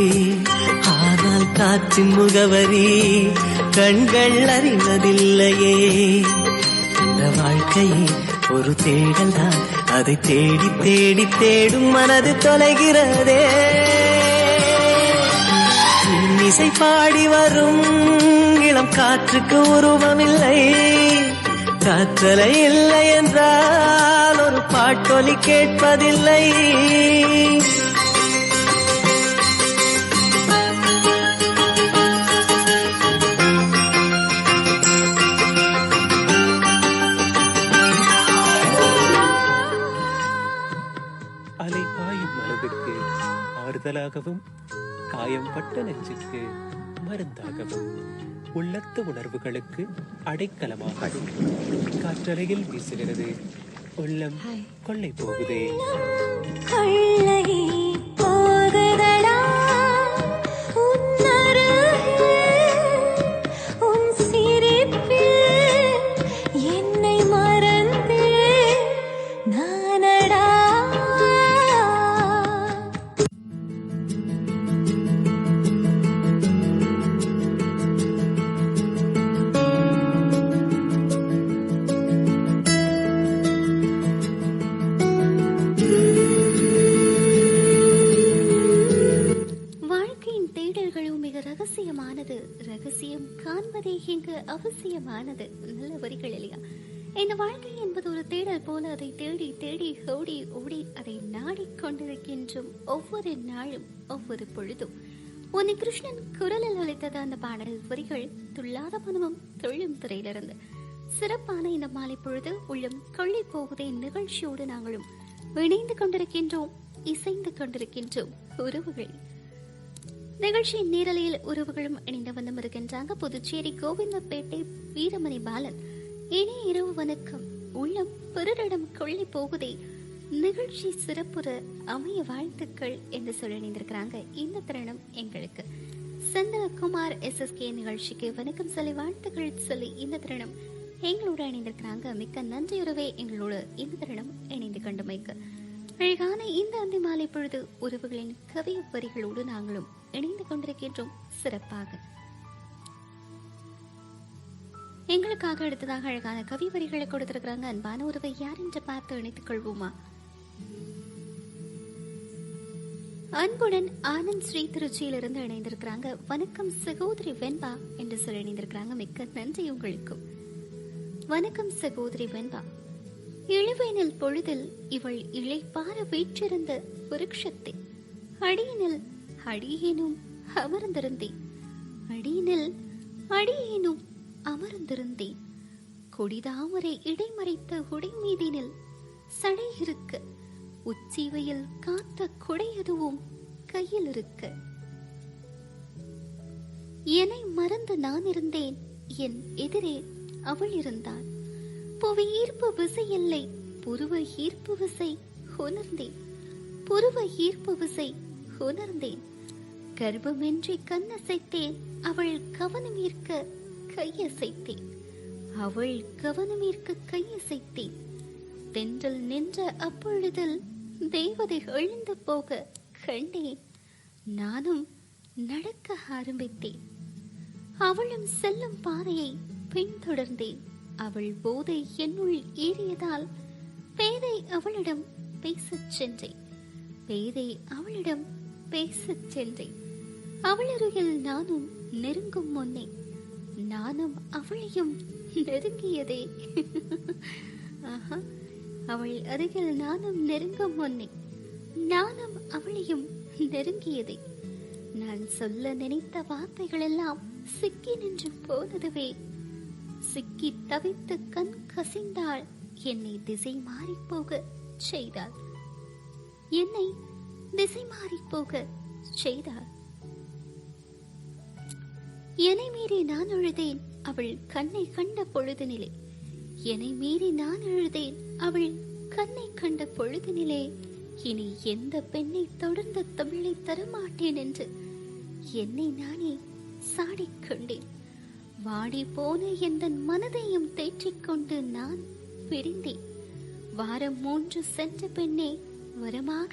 ஆனால் காற்றின் முகவரி கண்கள் அறிவதில்லையே. இந்த வாழ்க்கையே ஒரு தேடல் தான், அதை தேடி தேடி தேடும் மனது தொலைகிறதே. இசை பாடி வரும் இளம் காற்றுக்கு உருவமில்லை. காற்றலை இல்லை என்றால் ஒரு பாட்டொலி கேட்பதில்லை. அலை பாயும் மனதுக்கு ஆறுதலாகவும், காயம் பட்ட நெஞ்சுக்கு மருந்தாகவும், உள்ளத்து உணர்வுகளுக்கு அடைக்கலமாகவும் காற்றலையில் வீசுகிறது. உள்ளம் கொள்ளை போகுதே. கொள்ளை போகுதடா உன் சிரிப்பில் என்னை மறந்து நானடா. வாழ்க்கையின் தேடல்களும் மிக ரகசியமானது. ரகசியம் காண்பதே இங்கு அவசியமானது. நல்ல வரிகள் இல்லையா? இந்த வாழ்க்கை என்பது ஒரு தேடல் போல அதை தேடி தேடி ஓடி ஓடி அதை நாடிக்கொண்டிருக்கின்றோம். ஒவ்வொரு நாளும் ஒவ்வொரு பொழுதும் உன்னை கிருஷ்ணன் குரலில் அளித்தது அந்த பாடல் வரிகள். துள்ளாத மனமும் தொழும் திரையிலிருந்து சிறப்பான இந்த மாலை பொழுது உள்ளம் கொள்ளை போகுதே நிகழ்ச்சியோடு நாங்களும் இணைந்து கொண்டிருக்கின்றோம், இசைந்து கொண்டிருக்கின்றோம். உறவுகள் நிகழ்ச்சியின் நேரலையில் உறவுகளும் இணைந்து வந்து இருக்கின்றாங்க. புதுச்சேரி கோவிந்தப்பேட்டை வீரமணி பாலன். இனி இரவு வணக்கம். உள்ளம் பிறரிடம் கொள்ளை போகுதே நிகழ்ச்சி சிறப்புற அமைய வாழ்த்துக்கள் என்று சொல்லி இணைந்திருக்கிறாங்க. இந்த தருணம் எங்களுக்கு செந்தில்குமார் SSK நிகழ்ச்சிக்கு வணக்கம் சொல்லி வாழ்த்துக்கள் சொல்லி இந்த தருணம் எங்களோட இணைந்திருக்கிறாங்க. மிக்க நன்றியுறவே எங்களோடு இந்த தருணம் இணைந்து கொண்டமைக்கு. அழகான இந்த அந்தி மாலை பொழுது உறவுகளின் கவி வரிகளோடு நாங்களும் இணைந்து கொண்டிருக்கின்றோம். சிறப்பாக எங்களுக்காக அடுத்ததாக அழகான கவி வரிகளை கொடுத்திருக்கிறாங்க. அன்பான உறவை யார் என்று பார்த்து இணைத்துக் கொள்வோமா? அன்புடன் ஆனந்த் ஸ்ரீ திருச்சியிலிருந்து இணைந்திருக்கிறாங்க. வணக்கம் சகோதரி வெண்பா என்று சொல்லி இணைந்திருக்கிறாங்க. மிக்க நன்றி உங்களுக்கும். வணக்கம் சகோதரி வெண்பா. இழுவேனில் பொழுதில் இவள் இளைப்பார வீற்றிருந்த விருட்சத்தில் அடியினில் அடியேனும் அமர்ந்திருந்தேன். அடியினில் அடியேனும் அமர்ந்திருந்தேன். கொடிதாமரை இடைமறைத்த உடைமீதினில் சடை இருக்க, உச்சிவையில் காத்த கொடையதுவும் கையில் இருக்க, என்னை மறந்து நான் இருந்தேன், என் எதிரே அவள் இருந்தாள். புவி ஈர்ப்பு விசை இல்லை, புருவ ஈர்ப்பு விசை உணர்ந்தேன். புருவ ஈர்ப்பு விசை உணர்ந்தேன். கர்ப்பமின்றி கண்ணசைத்தேன், அவள் கவனம் ஈர்க்க கையசைத்தேன். அவள் கவனம் ஈர்க்க கையசைத்தேன். தென்றல் நின்ற அப்பொழுதில் தேவதை எழுந்து போக கண்டேன். நானும் நடக்க ஆரம்பித்தேன். அவளும் செல்லும் பாதையை பின்தொடர்ந்தேன். அவள் போதை என்னுள் ஏறியதால் பேதை அவளிடம் பேசச் சென்றேன். பேதை அவளிடம் பேசச் சென்றேன். அவளருகில் நானும் நெருங்கும் முன்னே நானும் அவளையும் நெருங்கியதே. அவள் அருகில் நானும் நெருங்கும் முன்னே நானும் அவளையும் நெருங்கியதே. நான் சொல்ல நினைத்த வார்த்தைகள் எல்லாம் சிக்கி நின்று போனதுவே. சிக்கி தவித்து கண் கசிந்தாள். என்னை திசை மாறி போக செய்தாள். என்னை திசை மாறி போக செய்தாள். என்னை மீறி நான் அழுதேன் அவள் கண்ணை கண்ட பொழுதினிலே. என்னை மீறி நான் அழுதேன் அவள் கண்ணை கண்ட பொழுதினிலே. இனி எந்த பெண்ணை தொடர்ந்து தமிழை தரமாட்டேன் என்று என்னை நானே சாடிக் கொண்டேன். வாடி போன எந்த மனதையும் தேற்றிக்கொண்டு நான் பிரிந்தேன். வாரம் 3 சென்ற பெண்ணே வரமாக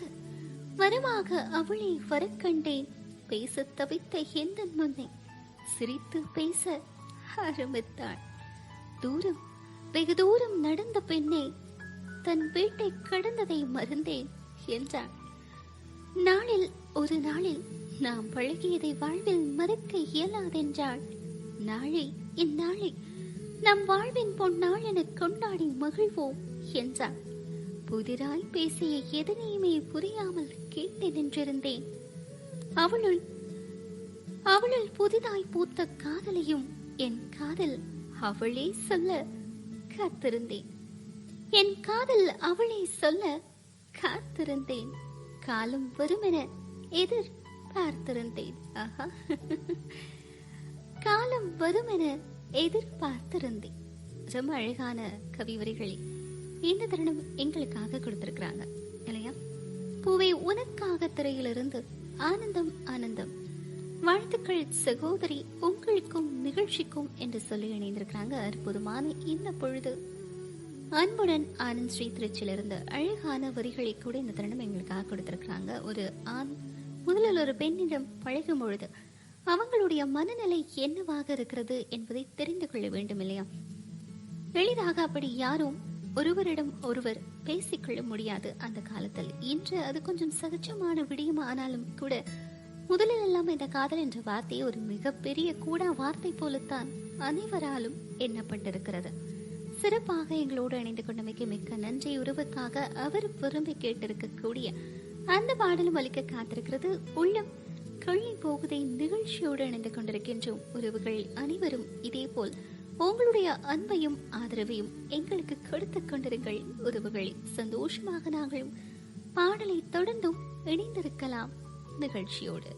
வரமாக அவளை வரக்கண்டேன். பேச தவித்த எந்த முன்னே சிரித்து பேச ஆரம்பித்தாள். தூரம் வெகு தூரம் நடந்த பெண்ணே தன் வீட்டை கடந்ததை மறந்தேன் என்றாள். நாளில் ஒரு நாளில் நாம் பழகியதை வாழ்வில் மறக்க இயலாதென்றாள். நாளை இந்நாளை நம் வாழ்வின் பொன்னாள் என கொண்டாடி மகிழ்வோம் என்றாள். புதிராய் பேசிய எதனையுமே புரியாமல் கேட்டு நின்றிருந்தேன். அவளுள் புதிதாய் பூத்த காதலையும் என் காதல் அவளே சொல்ல காத்திருந்தேன். என் காதல் அவளே சொல்ல காத்திருந்தேன். காலம் வருமென எதிர்பார்த்திருந்தேன். காலம் வருமென எதிர்பார்த்திருந்தேன். ரொம்ப அழகான கவி வரிகளை இந்த தருணம் எங்களுக்காக கொடுத்திருக்கிறாங்க இல்லையா? பூவை உனக்காக திரையிலிருந்து ஆனந்தம் ஆனந்தம். வாழ்த்துக்கள் சகோதரி, உங்களுக்கும் நிகழ்ச்சிக்கும் என்று சொல்லி இணைந்திருக்கிறாங்க. அற்புதமான இந்த பொழுது அன்புடன் ஆனந்த் ஸ்ரீ திருச்சியிலிருந்து அழகான வரிகளை கூட இந்த தருணம் எங்களுக்காக கொடுத்திருக்கிறாங்க. ஒரு ஆண் முதலில் ஒரு பெண்ணிடம் பழகும் பொழுது அவங்களுடைய மனநிலை என்னவாக இருக்கிறது என்பதை தெரிந்து கொள்ள வேண்டும் இல்லையா? எளிதாக அப்படி யாரும் ஒருவரிடம் ஒருவர் பேசிக்கொள்ள முடியாது அந்த காலத்தில். இன்று அது கொஞ்சம் சகஜமான விடயம் ஆனாலும் கூட முதலில் எல்லாம் இந்த காதல் என்ற வார்த்தை ஒரு மிகப்பெரிய கூடா வார்த்தை போலத்தான் அனைவராலும் எண்ணப்பட்டிருக்கிறது. சிறப்பாக எங்களோடு இணைந்து கொண்டமைக்கு மிக்க நன்றி. உறவுக்காக அவர் விரும்பி கேட்டிருக்கக்கூடிய அந்த பாடலும் அளிக்க காத்திருக்கிறது. உள்ளம் கழி போகுதை நிகழ்ச்சியோடு இணைந்து கொண்டிருக்கின்றோம். உறவுகள் அனைவரும் இதே போல் உங்களுடைய அன்பையும் ஆதரவையும் எங்களுக்கு கொடுத்து கொண்டிருங்கள். உறவுகளை சந்தோஷமாக நாங்களும் பாடலை தொடர்ந்தும் இணைந்திருக்கலாம் நிகழ்ச்சியோடு.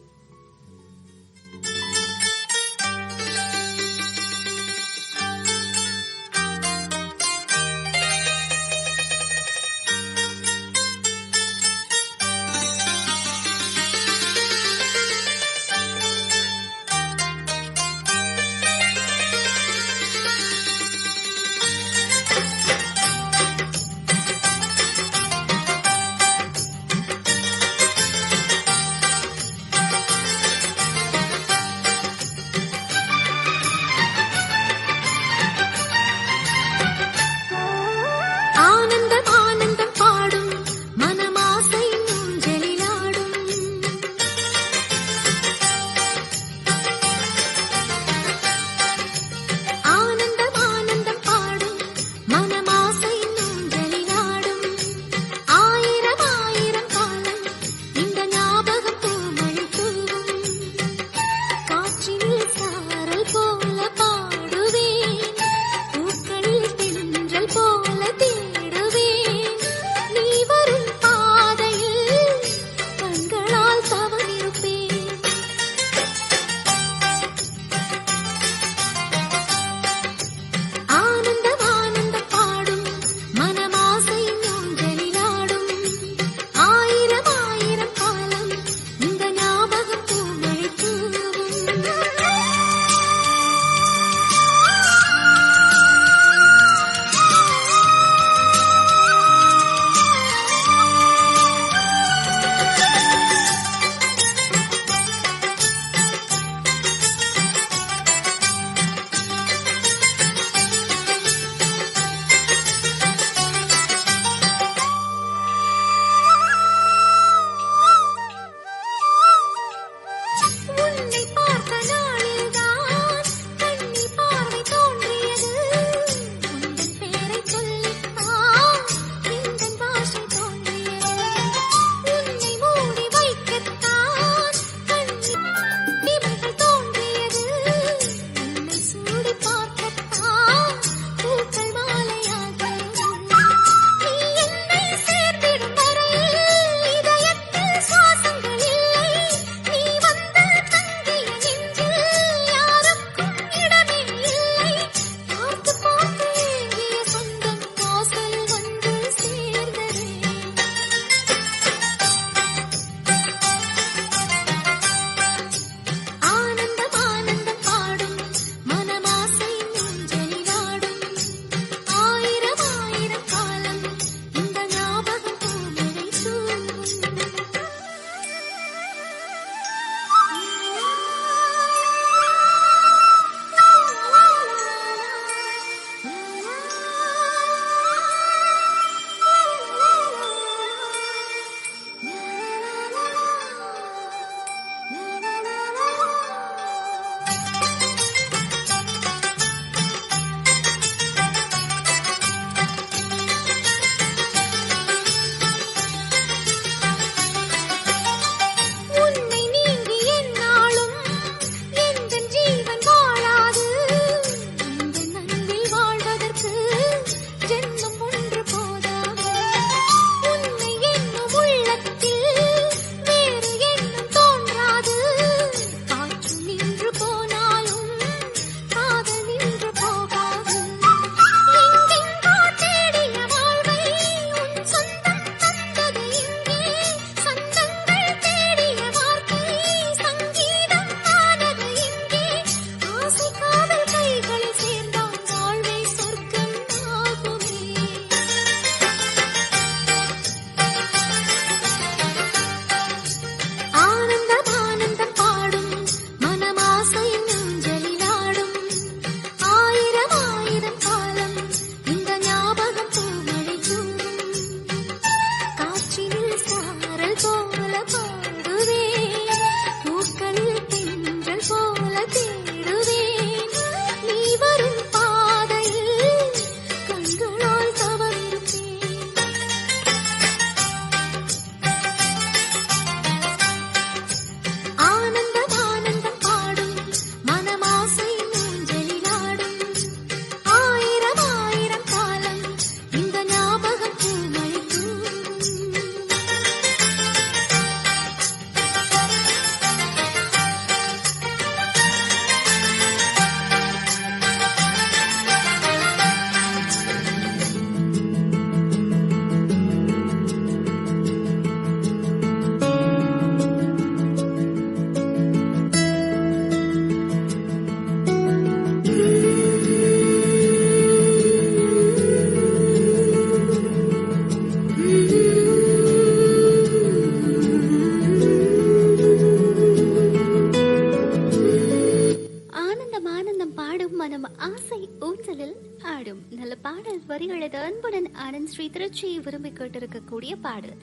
ஸ்ரீ திருச்சி விரும்பி கேட்டிருக்கக்கூடிய பாடல்.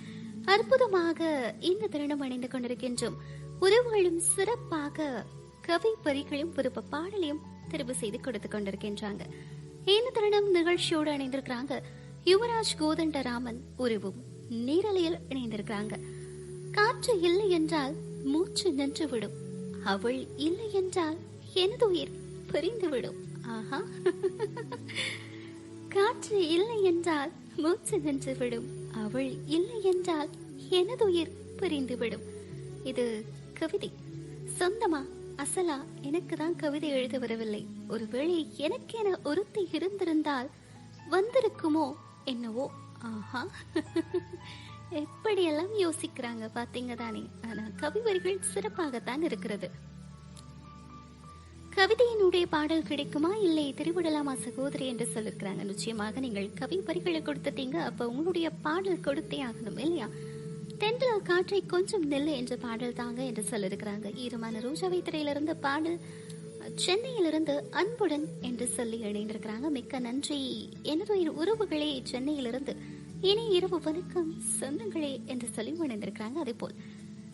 அற்புதமாக இந்த தருணம் அணிந்து கொண்டிருக்கின்றோம். உறவுகளும் சிறப்பாக கவி வரிகளையும் விருப்ப பாடலையும் தெரிவு செய்து கொடுத்து கொண்டிருக்கின்றாங்க. இந்த தருணம் நிகழ்ச்சியோடு இணைந்திருக்கிறாங்க யுவராஜ் கோதண்டராமன் உருவும் நீரலையில் இணைந்திருக்கிறாங்க. காற்று இல்லை என்றால் மூச்சு நின்றுவிடும், அவள் இல்லை என்றால் எனது உயிர் பிரிந்துவிடும். ஆஹா, காற்று இல்லை என்றால் மூச்சு நின்றுவிடும், அவள் இல்லை என்றால் எனது உயிர் பிரிந்துவிடும். இது கவிதை சொந்தமா அசலா? எனக்கு தான் கவிதை எழுத வரவில்லை. ஒருவேளை எனக்கென ஒருத்தி இருந்திருந்தால் வந்திருக்குமோ என்னவோ. ஆஹா, எப்படியெல்லாம் யோசிக்கிறாங்க பாத்தீங்க தானே. ஆனா கவிவரிகள் சிறப்பாகத்தான் இருக்கிறது. கவிதையினுடைய பாடல் கிடைக்குமா இல்லை திருவிடலாமா சகோதரி என்று சொல்லிருக்கிறாங்க. நிச்சயமாக நீங்கள் கவி வரிகளை கொடுத்துட்டீங்க, அப்ப உங்களுடைய பாடல் கொடுத்தே ஆகணும் இல்லையா? தென்றல காற்றை கொஞ்சம் நெல்லு என்ற பாடல் தாங்க என்று சொல்லிருக்கிறாங்க. ஈரமான ரோஜாவை திரையிலிருந்து பாடல். சென்னையிலிருந்து அன்புடன் என்று சொல்லி இணைந்திருக்கிறாங்க. மிக்க நன்றி எனது உறவுகளே சென்னையிலிருந்து. இனி இரவு வணக்கம் சொந்தங்களே என்று சொல்லி இணைந்திருக்கிறாங்க. அதே போல்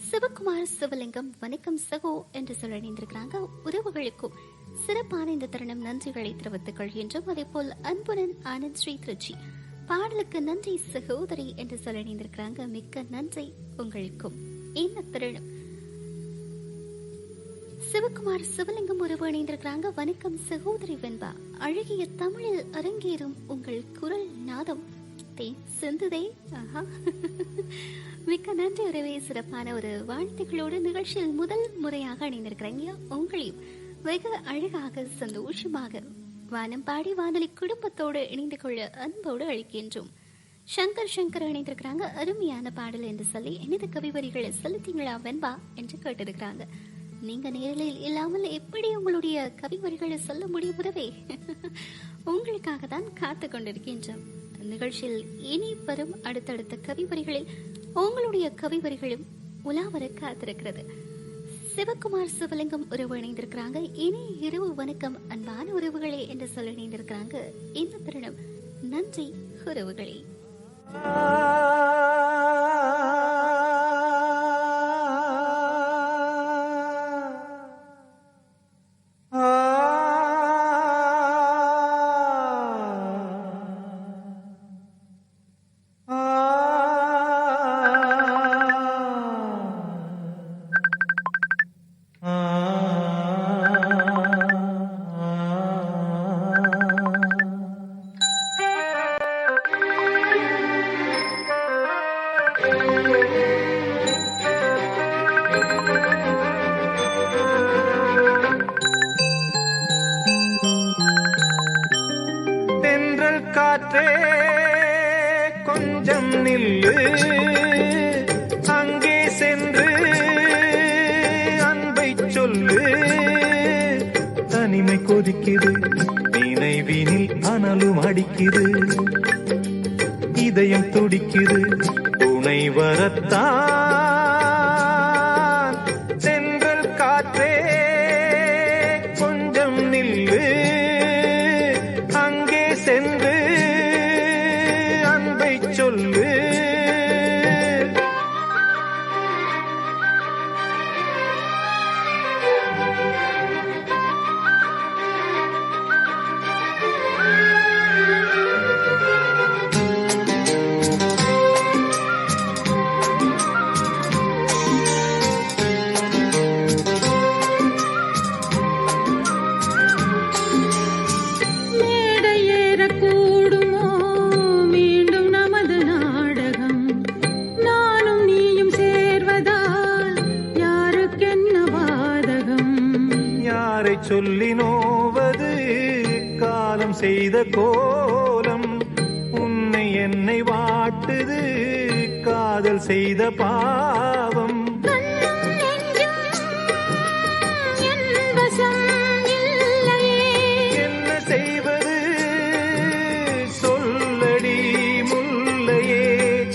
சிவகுமார் சிவலிங்கம் வணக்கம் சகோ என்று சொல்லி இணைந்திருக்கிறாங்க. உறவுகளுக்கும் சிறப்பான இந்த தருணம் நன்றிகளை தெரிவித்துக் கொள்கின்றோம். அதே போல் அன்புடன் ஆனந்த் ஸ்ரீ திருச்சி பாடலுக்கு நன்றி சகோதரி என்று சொல்லி இணைந்திருக்கிறாங்க. மிக்க நன்றி உங்களுக்கும் இந்த தருணம். சிவகுமார் சிவலிங்கம் உறவு இணைந்திருக்கிறாங்க. வணக்கம் சகோதரி வெண்பா, அழகிய தமிழில் அரங்கேறும் உங்கள் குரல் நாதம் தேன் சிந்துதே. ஆஹா, மிக்க நன்றி உறவே. சிறப்பான ஒரு வாழ்த்துக்களோடு நிகழ்ச்சியில் முதல் முறையாக இணைந்திருக்கிறீங்க. உங்களையும் வெகு அழகாக சந்தோஷமாக வானம் பாடி வானொலி குடும்பத்தோடு இணைந்து கொள்ள அன்போடு அழைக்கின்றோம். சங்கர் இணைந்திருக்கிறாங்க. அருமையான பாடல் என்று சொல்லி எனது கவிவரிகளை செலுத்தீங்களா வெண்பா என்று கேட்டிருக்கிறாங்க. நீங்க நேரில் இல்லாமல் எப்படி உங்களுடைய கவிவரிகளை சொல்ல முடியும் உறவே? உங்களுக்காக தான் காத்து கொண்டிருக்கின்றோம். நிகழ்ச்சியில் இனி வரும் அடுத்தடுத்த கவிவரிகளில் உங்களுடைய கவிவரிகளும் உலாவர காத்திருக்கிறது. சிவகுமார் சிவலிங்கம் உறவு இணைந்திருக்கிறாங்க. இனி இரவு வணக்கம் அன்பான உறவுகளே என்று சொல்லி இணைந்திருக்கிறாங்க. இந்த தருணம் நன்றி உறவுகளே. கொஞ்சம் நில்லு, அங்கே சென்று அன்பை சொல்லு. தனிமை கொதிக்குது, நினைவினில் அனலும் அடிக்குது, இதயம் துடிக்குது துணை வரத்தான். சென்றல் காற்றே கொஞ்சம் நில்லு, அங்கே சென்று அன்பை சொல்லு. சொல்லி நோவது காலம் செய்த கோலம், உன்னை என்னை வாட்டுது காதல் செய்த பாவம். என்ன செய்வது சொல்லடி முல்லையே,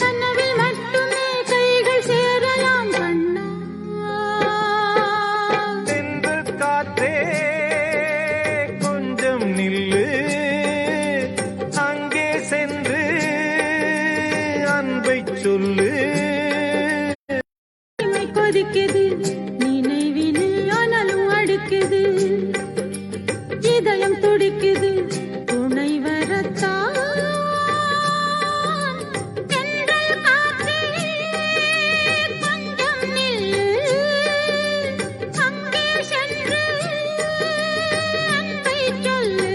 கனவில் மட்டுமே கைகள் சேரலாம் கண்ணா. தென்றல் காற்றே கொஞ்சம் நில்லு, அங்கே சென்று கொதிக்குது நினைவினில் அனலும் அடிக்குது இதயம் துடிக்குது துணை வரத்தான் தென்றல் காற்றே கொஞ்சம் நில்லு அங்கே சென்று அன்பை சொல்லு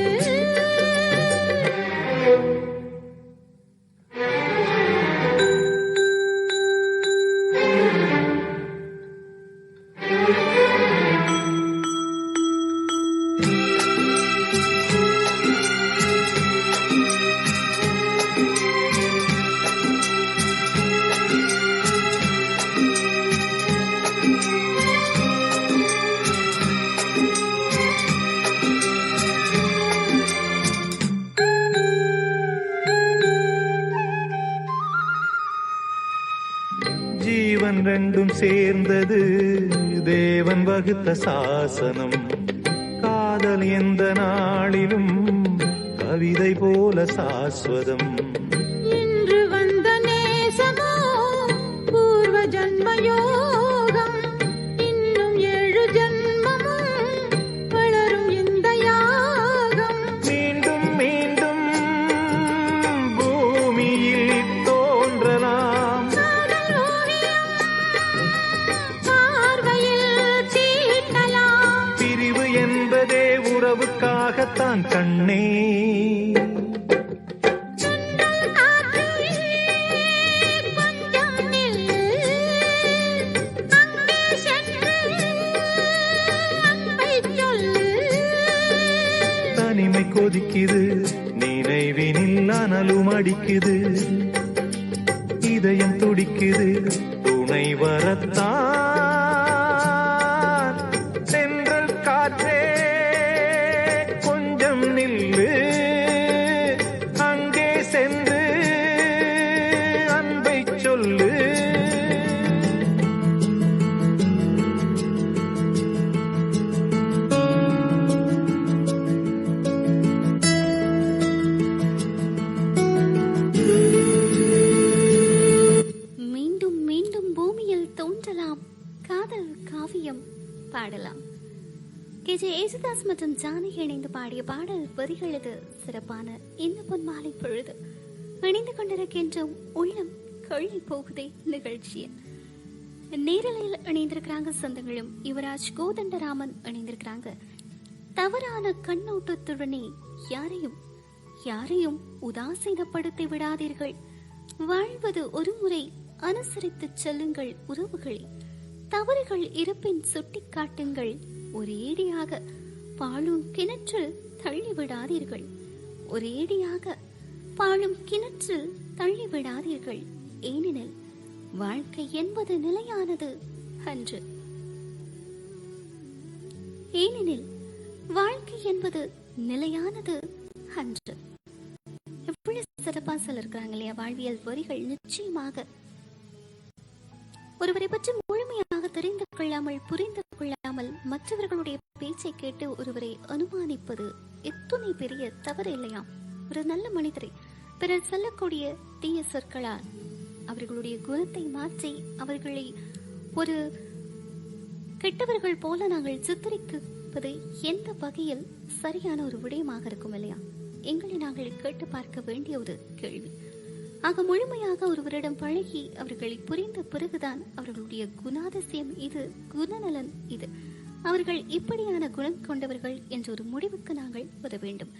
ஜீவன் ரெண்டும் சேர்ந்தது தேவன் வகுத்த சாசனம். காதல் எந்த நாளிலும் கவிதை போல சாஸ்வதம். இன்று வந்த நேசமோ பூர்வ ஜன்மயோகம் இன்னும் 7 ஜன்மமும் வளரும் இந்த யாகம் மீண்டும் மீண்டும் பூமியில் தோன்றலாம். காதல் ஓவியம் பார்வையில் தீட்டலாம் பிரிவு என்பதே உறவுக்காகத்தான் கண்ணே. தென்றல் காற்றே கொஞ்சம் நில்லு அங்கே சென்று அன்பை சொல்லு தனிமை கொதிக்குது நினைவினில் அனலும் அடிக்குது இதயம் துடிக்குது துணை வரத்தான் தென்றல் காற்றே கொஞ்சம் நில்லு அங்கே சென்று அன்பை சொல்லு. மீண்டும் மீண்டும் பூமியில் தோன்றலாம் காதல் காவியம் பாடலாம். கேஜே யேசுதாஸ் மற்றும் ஜானகி இணைந்து பாடிய பாடல் வரிகளது சிறப்பான இந்த பொன்மாலை பொழுது இணைந்து கொண்டிருக்கின்ற உள்ளம் கழி போகுதே நிகழ்ச்சியில் நேரலையில் இணைந்திருக்கிறாங்க சொந்தங்களும் யுவராஜ் கோதண்டராமன் இணைந்திருக்கிறாங்க. தவறான கண்ணோட்டத்துடனே யாரையும் உதாசீனப்படுத்தி விடாதீர்கள். வாழ்வது ஒரு முறை அனுசரித்து செல்லுங்கள் உறவுகளே. தவறுகள் இருப்பின் சுட்டிக்காட்டுங்கள். ஒரேடியாக பாழும் கிணற்றில் தள்ளிவிடாதீர்கள். ஒரேடியாக பாழும் கிணற்றில் தள்ளிவிடாதீர்கள். ஏனெனில் வாழ்க்கை என்பது நிலையானது அன்று. ஏனெனில் வாழ்க்கை என்பது நிலையானது அன்று. எவ்வளவு சிறப்பா சொல்லிருக்காங்க இல்லையா வாழ்வியல் வரிகள். நிச்சயமாக ஒருவரை பற்றி முழுமையாக தெரிந்து கொள்ளாமல் புரிந்து கொள்ளாமல் மற்றவர்களுடைய பேச்சை கேட்டு ஒருவரை அனுமானிப்பது எத்தனை பெரிய தவறு இல்லையா? ஒரு நல்ல மனிதரை பிறர் சொல்லக்கூடிய தீய சொற்களால் அவர்களுடைய குணத்தை மாற்றி அவர்களை ஒரு கெட்டவர்கள் போல நாங்கள் சித்தரிப்பது எந்த வகையில் சரியான ஒரு விடயமாக இருக்கும் இல்லையா? எங்களை நாங்கள் கேட்டு பார்க்க வேண்டிய ஒரு கேள்வி. ஆக முழுமையாக ஒருவரிடம் பழகி அவர்களை புரிந்த பிறகுதான் அவர்களுடைய குணாதிசயம் இது, குணநலன் இது, அவர்கள் இப்படியான குணம் கொண்டவர்கள் என்ற ஒரு முடிவுக்கு நாங்கள் வர வேண்டும்.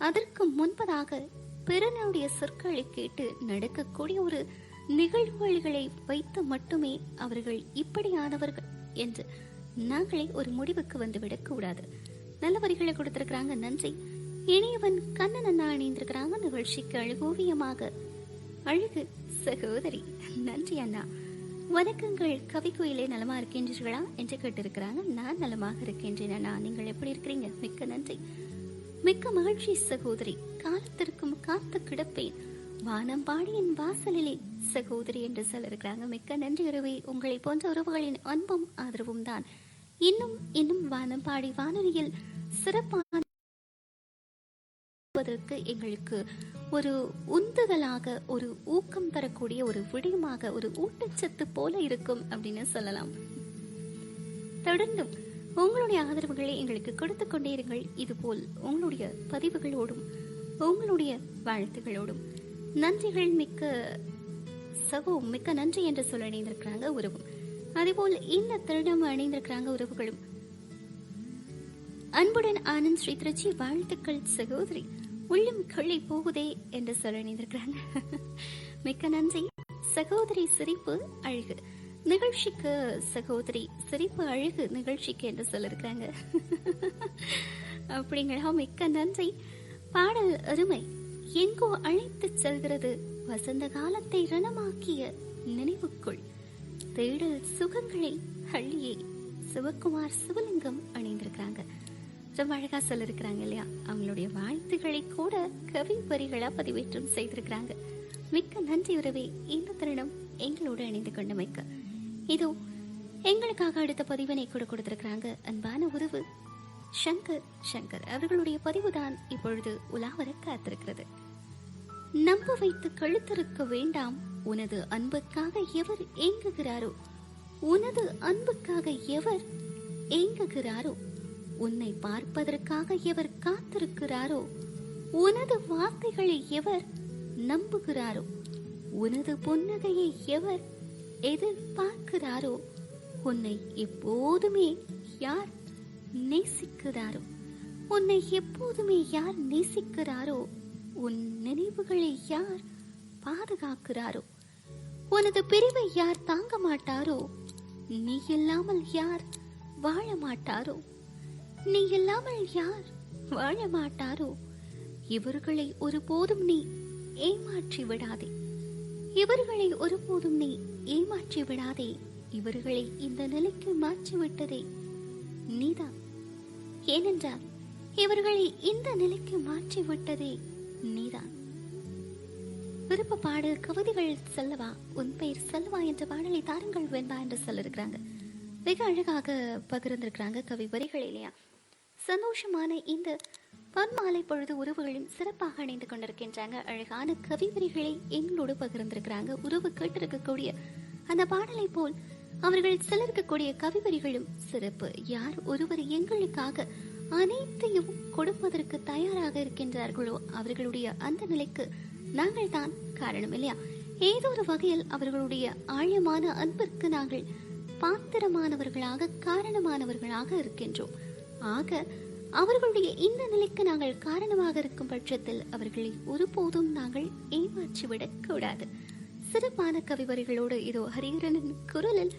அதற்கு முன்பதாக பிறனுடைய சொற்களை கேட்டு நடக்கக்கூடிய ஒரு நிகழ்வுகளை வைத்து மட்டுமே அவர்கள் இப்படியானவர்கள் என்று நாங்களே ஒரு முடிவுக்கு வந்துவிடக் கூடாது. நல்ல வரிகளை கொடுத்திருக்கிறாங்க, நன்றி. இனியவன் கண்ணன் அண்ணா இணைந்திருக்கிறாங்க நிகழ்ச்சிக்கு அழகோவியமாக. அழகு சகோதரி, நன்றி அண்ணா. வணக்கங்கள் கவிக்குயிலே நலமா இருக்கின்றீர்களா என்று கேட்டிருக்கிறாங்க. நான் நலமாக இருக்கின்றேன் அண்ணா, நீங்கள் எப்படி இருக்கிறீங்க? மிக்க நன்றி, மிக்க மகிழ்ச்சி சகோதரி. காலத்திற்கும் காத்து கிடப்பேன் வானம் பாடியின் வாசலிலே சகோதரி என்று சொல்லிருக்கிறாங்க. மிக்க நன்றி உறவே. உங்களை போன்ற உறவுகளின் அன்பும் ஆதரவும் தான் இன்னும் வானம் பாடி வானொலியில் சிறப்பான வாழ்வதற்கு எங்களுக்கு ஒரு உந்துதலாக, ஒரு ஊக்கம் தரக்கூடிய ஒரு விடயமாக, ஒரு ஊட்டச்சத்து போல இருக்கும் அப்படின்னு சொல்லலாம். தொடர்ந்தும் உங்களுடைய ஆதரவுகளை எங்களுக்கு கொடுத்து கொண்டே இருங்கள். இதுபோல் உங்களுடைய பதிவுகளோடும் உங்களுடைய வாழ்த்துகளோடும். நன்றிகள் மிக்க நன்றி என்று சொல்ல இணைந்திருக்கிறாங்க உறவும். அதேபோல் இந்த தருணம் அணிந்திருக்கிறாங்க உறவுகளும். அன்புடன் ஆனந்த் ஸ்ரீ திருச்சி, வாழ்த்துக்கள் சகோதரி, உள்ளம் கொள்ளை போகுதே என்று சொல்ல இணைந்திருக்கிறாங்க. மிக்க நன்றி சகோதரி. சிரிப்பு அழகு நிகழ்ச்சிக்கு, சகோதரி சிரிப்பு அழகு நிகழ்ச்சிக்கு என்று சொல்லிருக்காங்க. அப்படிங்களா? மிக்க நன்றி. பாடல் அருமை, எங்கோ அழைத்து செல்கிறது வசந்த காலத்தை ரணமாக்கிய நினைவுக்குள், தேடல் சுகங்களை அள்ளியே. சிவகுமார் சிவலிங்கம் அணிந்திருக்கிறாங்க. ரொம்ப அழகா சொல்லிருக்கிறாங்க இல்லையா? அவங்களுடைய வாழ்த்துக்களை கூட கவி வரிகளா பதிவேற்றம் செய்திருக்கிறாங்க. மிக்க நன்றி உறவே, இந்த தருணம் எங்களோடு இணைந்து கொண்டமைக்க. இதோ எங்களுக்காக அடுத்த பதிவினை கூட கொடுத்திருக்கிறாங்க அன்பான உறவு சங்கர் அவர்களுடைய பதிவுதான் இப்பொழுது உலாவர காத்திருக்கிறது. நம்ப வைத்து கழுத்திருக்க வேண்டாம், உனது அன்புக்காக எவர் ஏங்குகிறாரோ, உனது அன்புக்காக எவர் ஏங்குகிறாரோ, உன்னை பார்ப்பதற்காக எவர் காத்திருக்கிறாரோ, உனது வார்த்தைகளை எவர் நம்புகிறாரோ, உனது புன்னகையை எவர் எதிர்பார்க்கிறாரோ, உன்னை எப்போதுமே யார் நேசிக்கிறாரோ, உன்னை எப்போதுமே யார் நேசிக்கிறாரோ, உன் நினைவுகளை யார் பாதுகாக்கிறாரோ, உனது பிரிவை யார் தாங்க மாட்டாரோ, நீ இல்லாமல் யார் வாழ மாட்டாரோ, நீ இல்லாமல் யார் வாழ மாட்டாரோ, இவர்களை ஒருபோதும் நீ ஏமாற்றி விடாதே, இவர்களை ஒருபோதும் நீ ஏமாற்றி விடாதே, இவர்களை இந்த நிலைக்கு மாற்றிவிட்டதே நீதான். ஏனென்றால் இவர்களை இந்த நிலைக்கு மாற்றிவிட்டதே நீதான். விருப்ப பாடல் கவிதைகள் சொல்லவா, உன் பெயர் சொல்லவா என்ற பாடலை தாருங்கள் வெண்பா என்று சொல்லிருக்கிறாங்க. மிக அழகாக பகிர்ந்திருக்கிறாங்க கவி வரிகள் இல்லையா? சந்தோஷமான இந்த பன்மாலை பொழுது உறவுகளும் சிறப்பாக இணைந்து கொண்டிருக்கின்றாங்க. அழகான கவி வரிகளை எங்களோடு பகிர்ந்திருக்கிறாங்க. உறவு கேட்டிருக்கக்கூடிய அந்த பாடலை போல் அவர்கள் சிலருக்கக்கூடிய கவி வரிகளும் சிறப்பு. யார் ஒருவர் எங்களுக்காக அனைத்தையும் கொடுப்பதற்கு தயாராக இருக்கின்றார்களோ அவர்களுடைய அந்த நிலைக்கு நாங்கள் தான் காரணம் இல்லையா? ஏதோ ஒரு வகையில் அவர்களுடைய ஆழமான அன்பிற்கு நாங்கள் பாத்திரமானவர்களாக, காரணமானவர்களாக இருக்கின்றோம். ஆக அவர்களுடைய இந்த நிலைக்கு நாங்கள் காரணமாக இருக்கும் பட்சத்தில் அவர்களை ஒருபோதும் நாங்கள் ஏமாற்றிவிடக் கூடாது. சிறப்பான கவிவரிகளோடு இதோ ஹரிஹரனின் குரலில்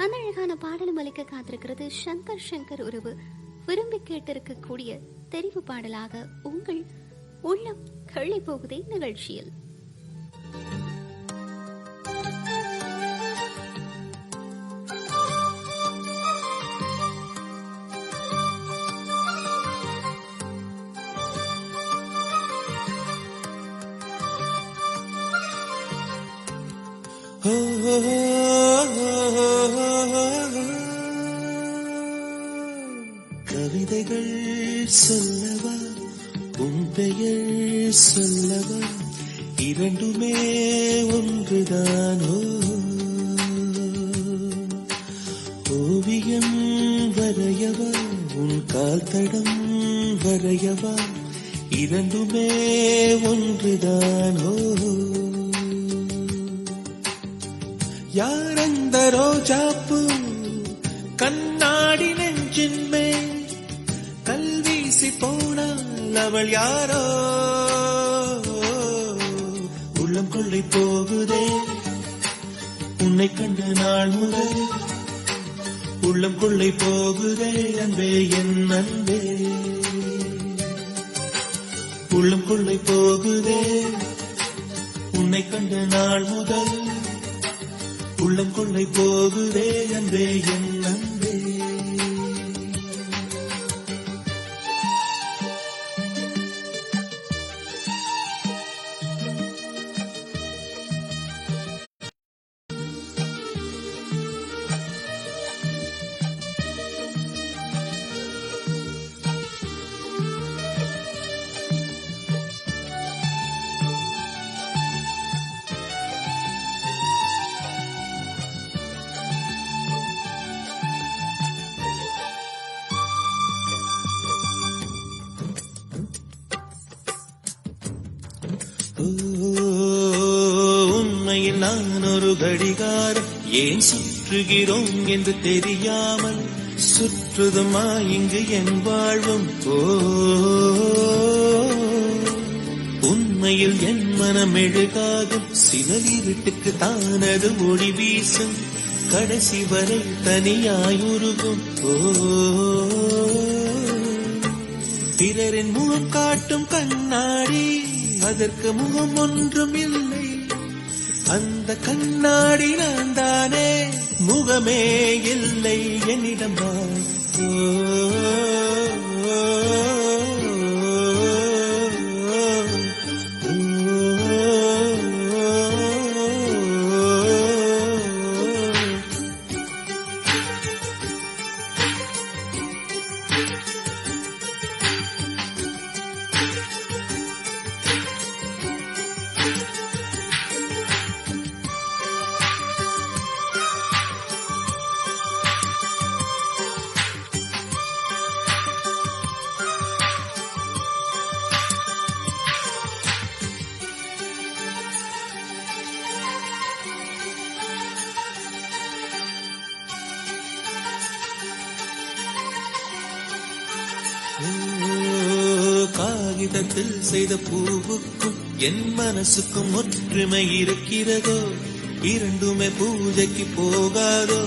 அந்த அழகான பாடலும் அளிக்க காத்திருக்கிறது சங்கர் உறவு விரும்பி கேட்டிருக்கக்கூடிய தெரிவு பாடலாக உங்கள் உள்ளம் கள்ளி போகுதே நிகழ்ச்சியில். கவிதைகள் சொல்லவா, உன் பெயர் சொல்லவா, இரண்டுமே ஒன்றுதானோ? ஓவியம் வரையவா, உன் கால் தடம் வரையவா, இரண்டுமே ஒன்றுதானோ? யார் அந்த ரோஜாப்பூ கண்ணாடி நெஞ்சின் மேல் கல்வீசி போனால் அவள் யாரோ? உள்ளம் கொள்ளை போகுதே உன்னை கண்ட நாள் முதல், உள்ளம் கொள்ளை போகுதே அன்பே என் அன்பே, உள்ளம் கொள்ளை போகுதே உன்னை கண்ட நாள் முதல், உள்ளம் கொள்ளை போகுதே அன்பே என் அன்பே. கடிகாரம் ஏன் சுற்றுகிறோம் என்று தெரியாமல் சுற்றுதுமா இங்கு என் வாழ்வும். உண்மையில் என் மனம் எழுகாதும் சிதறிவிட்டுக்கு தானது ஒளி வீசும் கடைசி வரை தனியாயுருகும். பிறரின் முகம் காட்டும் கண்ணாடி அதற்கு முகம் ஒன்றும் இல்லை. அந்த கண்ணாடி நான் தானே முகமே இல்லை என்னிடம் தான். காகிதத்தில் செய்த பூவுக்கும் என் மனசுக்கும் ஒற்றுமை இருக்கிறதோ? இரண்டுமே பூஜைக்கு போகாதோ?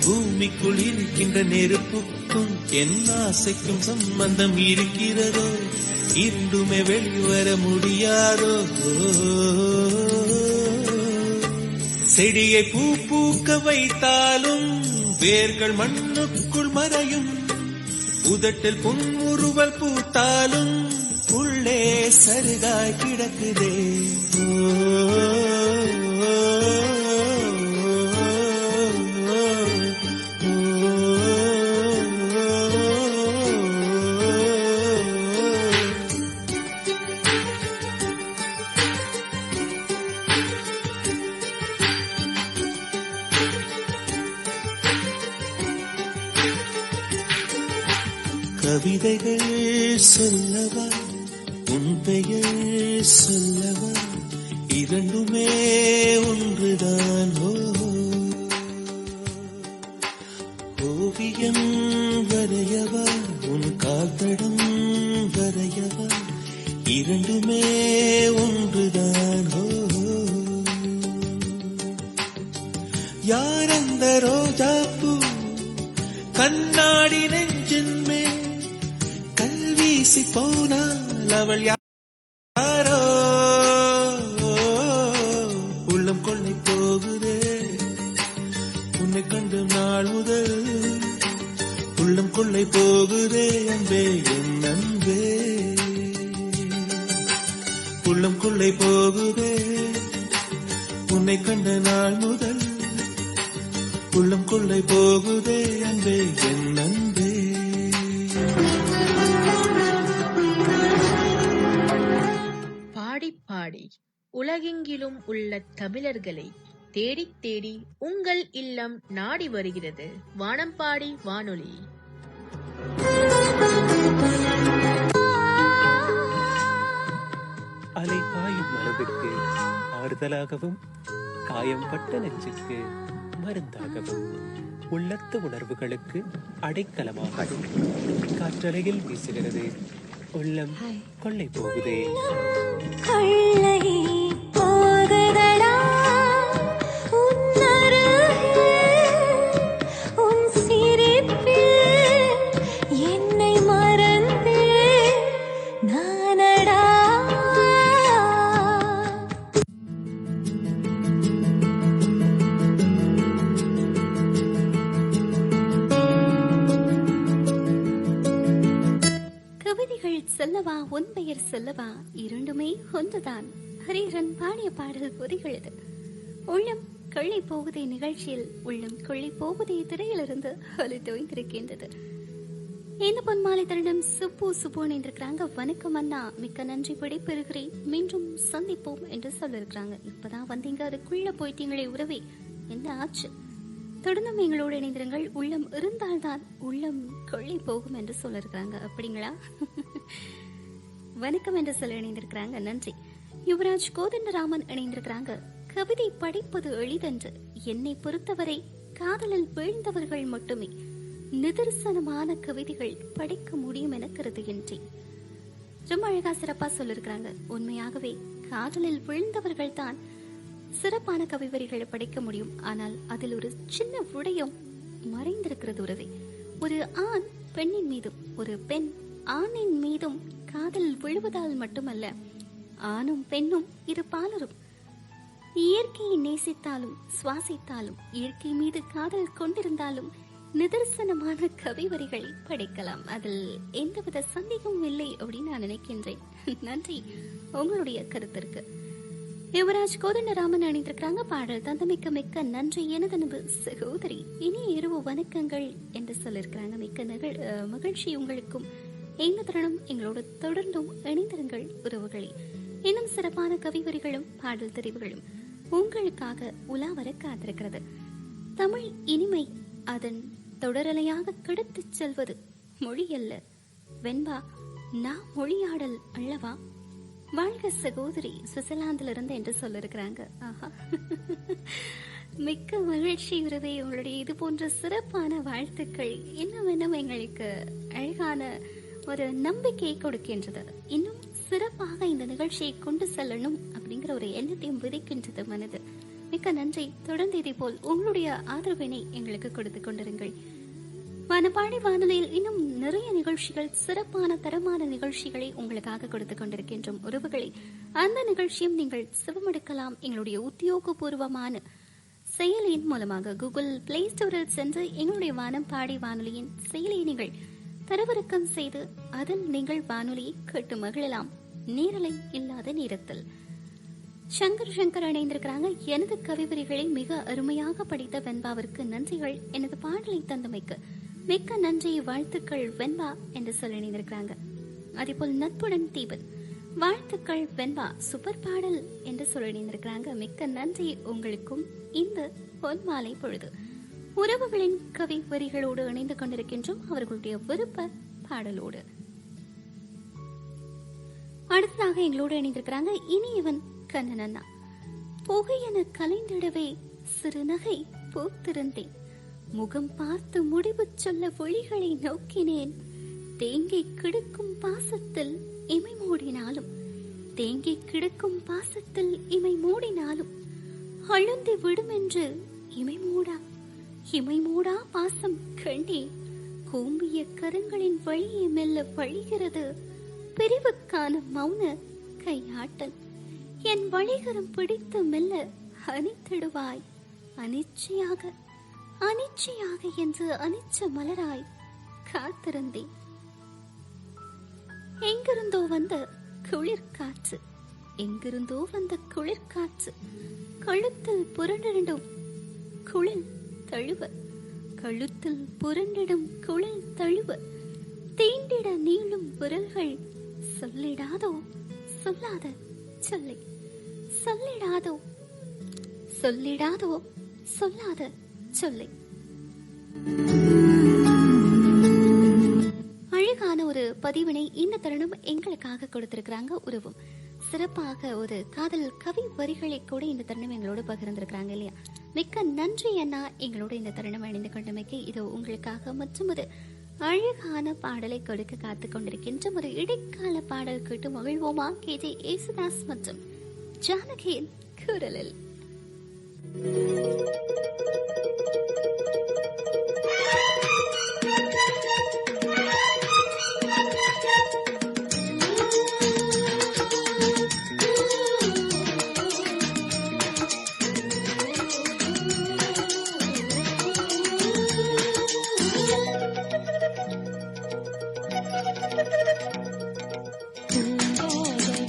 பூமிக்குள் இருக்கின்ற நெருப்புக்கும் என் ஆசைக்கும் சம்பந்தம் இருக்கிறதோ? இரண்டுமே வெளிவர முடியாதோ? செடியை பூ பூக்க வைத்தாலும் வேர்கள் மண்ணுக்குள் மறையும். உதட்டில் புன்முறுவல் பூத்தாலும் உள்ளே சருகாய் கிடக்குதே. கவிதைகள் சொல்லவா உன் பெயர் சொல்லவா? இரண்டுமே ஒன்றுதான். ஓவியம் வரையவா உன் கால்தடம் வரையவா? இரண்டுமே ஒன்றுதான். யார் அந்த ரோஜாப்பூ கண்ணாடி நெஞ்சின் மேல் கல்வீசி போனால் அவள் யாரோ? உள்ளம் கொள்ளை போகுதே உன்னை கண்டு நாள் முதல். உள்ளம் கொள்ளை போகுதே அன்பே என் அன்பே. உள்ளம் கொள்ளை போகுதே உன்னை கண்ட நாள் முதல். உள்ளம் கொள்ளை போகுதே அன்பே என் அன்பே. பாடி பாடி உலகெங்கிலும் உள்ள தமிழர்களை தேடி தேடி உங்கள் இல்லம் நாடி வருகிறது வானம்பாடி வானொலி. அலை பாயும் மனதுக்கு ஆறுதலாகவும் காயம் பட்ட நெஞ்சுக்கு மருந்தாகவும் உள்ளத்து உணர்வுகளுக்கு அடைக்கலமாகவும் காற்றலையில் வீசுகிறது உள்ளம் கொள்ளை போகுதே. கொள்ளை போகுதடா உன் சிரிப்பில் என்னை மறந்து நானடா. கவிதைகள் சொல்லவா உன் பெயர் சொல்லவா? இரண்டுமே ஒன்றுதான். ஹரிஹரன் பாடிய பாடல் பொறிகளது. உள்ளம் கொள்ளை போகுதே நிகழ்ச்சியில் உள்ளம் கொள்ளை போகுதே திரையிலிருந்து ஒலித்தோய்ந்திருக்கின்றது. இந்த பொன்மாலை தருணம் சுப்பு சுப்புன்னு இருக்கிறாங்க. வணக்கம் அண்ணா, மிக்க நன்றி, விடைபெறுகிறேன், மீண்டும் சந்திப்போம் என்று சொல்லிருக்கிறாங்க. இப்பதான் வந்தீங்க, அதுக்குள்ள போயிட்டீங்களே உறவே, என்ன ஆச்சு? தொடர்ந்தும் எங்களோடு இணைந்திருங்கள். உள்ளம் இருந்தால்தான் உள்ளம் கொள்ளை போகும் என்று சொல்லிருக்கிறாங்க. அப்படிங்களா? வணக்கம் என்று சொல்ல இணைந்திருக்கிறாங்க, நன்றி. யுவராஜ் கோதண்டராமன் இணைந்திருக்கிறாங்க. கவிதை படிப்பது எளிதன்று, என்னை பொறுத்தவரை காதலில் வீழ்ந்தவர்கள் மட்டுமே நிதர்சனமான கவிதைகள் படிக்க முடியும் என கருதுகின்றேன். ரொம்ப அழகா சிறப்பா சொல்லிருக்கிறாங்க. உண்மையாகவே காதலில் விழுந்தவர்கள் தான் சிறப்பான கவிவரிகளை படிக்க முடியும். ஆனால் அதில் ஒரு சின்ன விடயம் மறைந்திருக்கிறது. உறவே, ஒரு ஆண் பெண்ணின் மீதும் ஒரு பெண் ஆணின் மீதும் காதல் விழுவதால் மட்டுமல்ல, ஆணும் பெண்ணும் இரு பாலரும் இயற்கையை நேசித்தாலும் சுவாசித்தாலும் இயற்கை மீது காதல் கொண்டிருந்தாலும் நிதர்சனமான கவிவரிகளை படிக்கலாம். அதில் எந்தவித சந்தேகமும் இல்லை அப்படின்னு நான் நினைக்கின்றேன். நன்றி உங்களுடைய கருத்திற்கு. யுவராஜ் கோதண்டராமன் அணிந்திருக்கிறாங்க. பாடல் தந்தமிக்க மிக்க நன்றி எனது அன்பு சகோதரி, இனிய இரவு வணக்கங்கள் என்று சொல்லியிருக்கிறாங்க. மிக்க மகிழ்ச்சி உங்களுக்கும். இந்த தருணம் எங்களோடு தொடர்ந்தும் இணைந்திருங்கள் உறவுகளே. இன்னும் சிறப்பான கவிவரிகளும் பாடல் தெரிவுகளும் உங்களுக்காக உலா வர காத்திருக்கிறது. தமிழ் இனிமை அதன் தொடரலையாக கெடுத்துச் செல்வது மொழி அல்ல வெண்பா, நான் மொழியாடல் அல்லவா. வாழ்க சகோதரி, சுவிட்சர்லாந்தில் இருந்து என்று சொல்லிருக்கிறாங்க. ஆஹா, மிக்க மகிழ்ச்சி உறவே. உங்களுடைய இது போன்ற சிறப்பான வாழ்த்துக்கள் இன்னும் இன்னும் எங்களுக்கு அழகான ஒரு நம்பிக்கையை கொடுக்கின்றது. இன்னும் சிறப்பாக இந்த நிகழ்ச்சியை கொண்டு செல்லணும் அப்படிங்கிற ஒரு எண்ணத்தையும் விதைக்கின்றது மனது. மிக்க நன்றி. தொடர்ந்து இதே போல் உங்களுடைய ஆதரவினை எங்களுக்கு கொடுத்து கொண்டிருங்கள். வானப்பாடி வானொலியில் இன்னும் நிறைய நிகழ்ச்சிகள், சிறப்பான தரமான நிகழ்ச்சிகளை உங்களுக்காக கொடுத்து கொண்டிருக்கின்றோம் உறவுகளை. அந்த நிகழ்ச்சியும் நீங்கள் சிவமெடுக்கலாம். எங்களுடைய உத்தியோகபூர்வமான செயலியின் மூலமாக கூகுள் பிளே ஸ்டோரில் சென்று எங்களுடைய வானப்பாடி வானொலியின் செயலியை நீங்கள் தரவிறக்கம் செய்து அதில் நீங்கள் வானொலியை கேட்டு மகிழலாம், நேரலை இல்லாத நேரத்தில். சங்கர் இணைந்திருக்கிறாங்க. எனது கவிவரிகளை மிக அருமையாக படித்த வெண்பாவிற்கு நன்றிகள். எனது பாடலை தந்தமைக்கு மிக்க நன்றி, வாழ்த்துக்கள் வெண்பா என்று சொல்லி இணைந்திருக்கிறாங்க. அதேபோல் நட்புடன் தீபன், வாழ்த்துக்கள் வெண்பா, சூப்பர் பாடல் என்று சொல்லி இணைந்திருக்கிறாங்க. மிக்க நன்றி உங்களுக்கும். இந்த பொன்மாலை பொழுது உறவுகளின் கவி வரிகளோடு இணைந்து கொண்டிருக்கின்றோம், அவர்களுடைய விருப்ப பாடலோடு. அடுத்ததாக எங்களோடு இணைந்திருக்கிறாங்க இனியவன் கண்ணனண்ணா. புகையென கலைந்திடவே சிறு நகை பூத்திருந்தேன், முகம் பார்த்து முடிவு சொல்ல ஒளிகளை நோக்கினேன். தேங்கி கிடக்கும் பாசத்தில் இமை மூடினாலும், தேங்கி கிடக்கும் பாசத்தில் இமை மூடினாலும் அழுந்தி விடும் என்று இமை மூடா பாசம் கண்டே. கூம்பிய கரங்களின் வழியே மெல்ல வழிகிறது பிரிவுக்கான மௌன கையாட்டல். என் வழிகரம் பிடித்து மெல்ல அணித்திடுவாய் அனிச்சையாக அனிச்சையாக என்று அனிச்ச மலராய் காத்திருந்தேன். எங்கிருந்தோ வந்த குளிர்காற்று, எங்கிருந்தோ வந்த குளிர்காற்று கழுத்தில் புரண்டிடும் குளிர் தழுவ, கழுத்தில் புரண்டிடும் குளிர் தழுவ தீண்டிட நீளும் விரல்கள் சொல்லிடாதோ சொல்லாத சொல்லை, சொல்லிடாதோ சொல்லிடாதோ சொல்லாத சொல்லை. அழகான ஒரு பதிவினை இந்த தருணம் எங்களுக்காக கொடுத்திருக்கிறாங்க உறவும். சிறப்பாக ஒரு காதல் கவி வரிகளை கூட இந்த தருணம் எங்களோடு பகிர்ந்திருக்கிறாங்க இல்லையா. மிக்க நன்றி அண்ணா, எங்களோட இந்த தருணம் அணிந்து கொண்டமைக்கு. இது உங்களுக்காக மற்றும் ஒரு அழகான பாடலை கொடுக்க காத்துக் கொண்டிருக்கின்ற ஒரு இடைக்கால பாடல் கேட்டு மகிழ்வோமா. KJ யேசுதாஸ் மற்றும் ஜானகியின் குரலில்.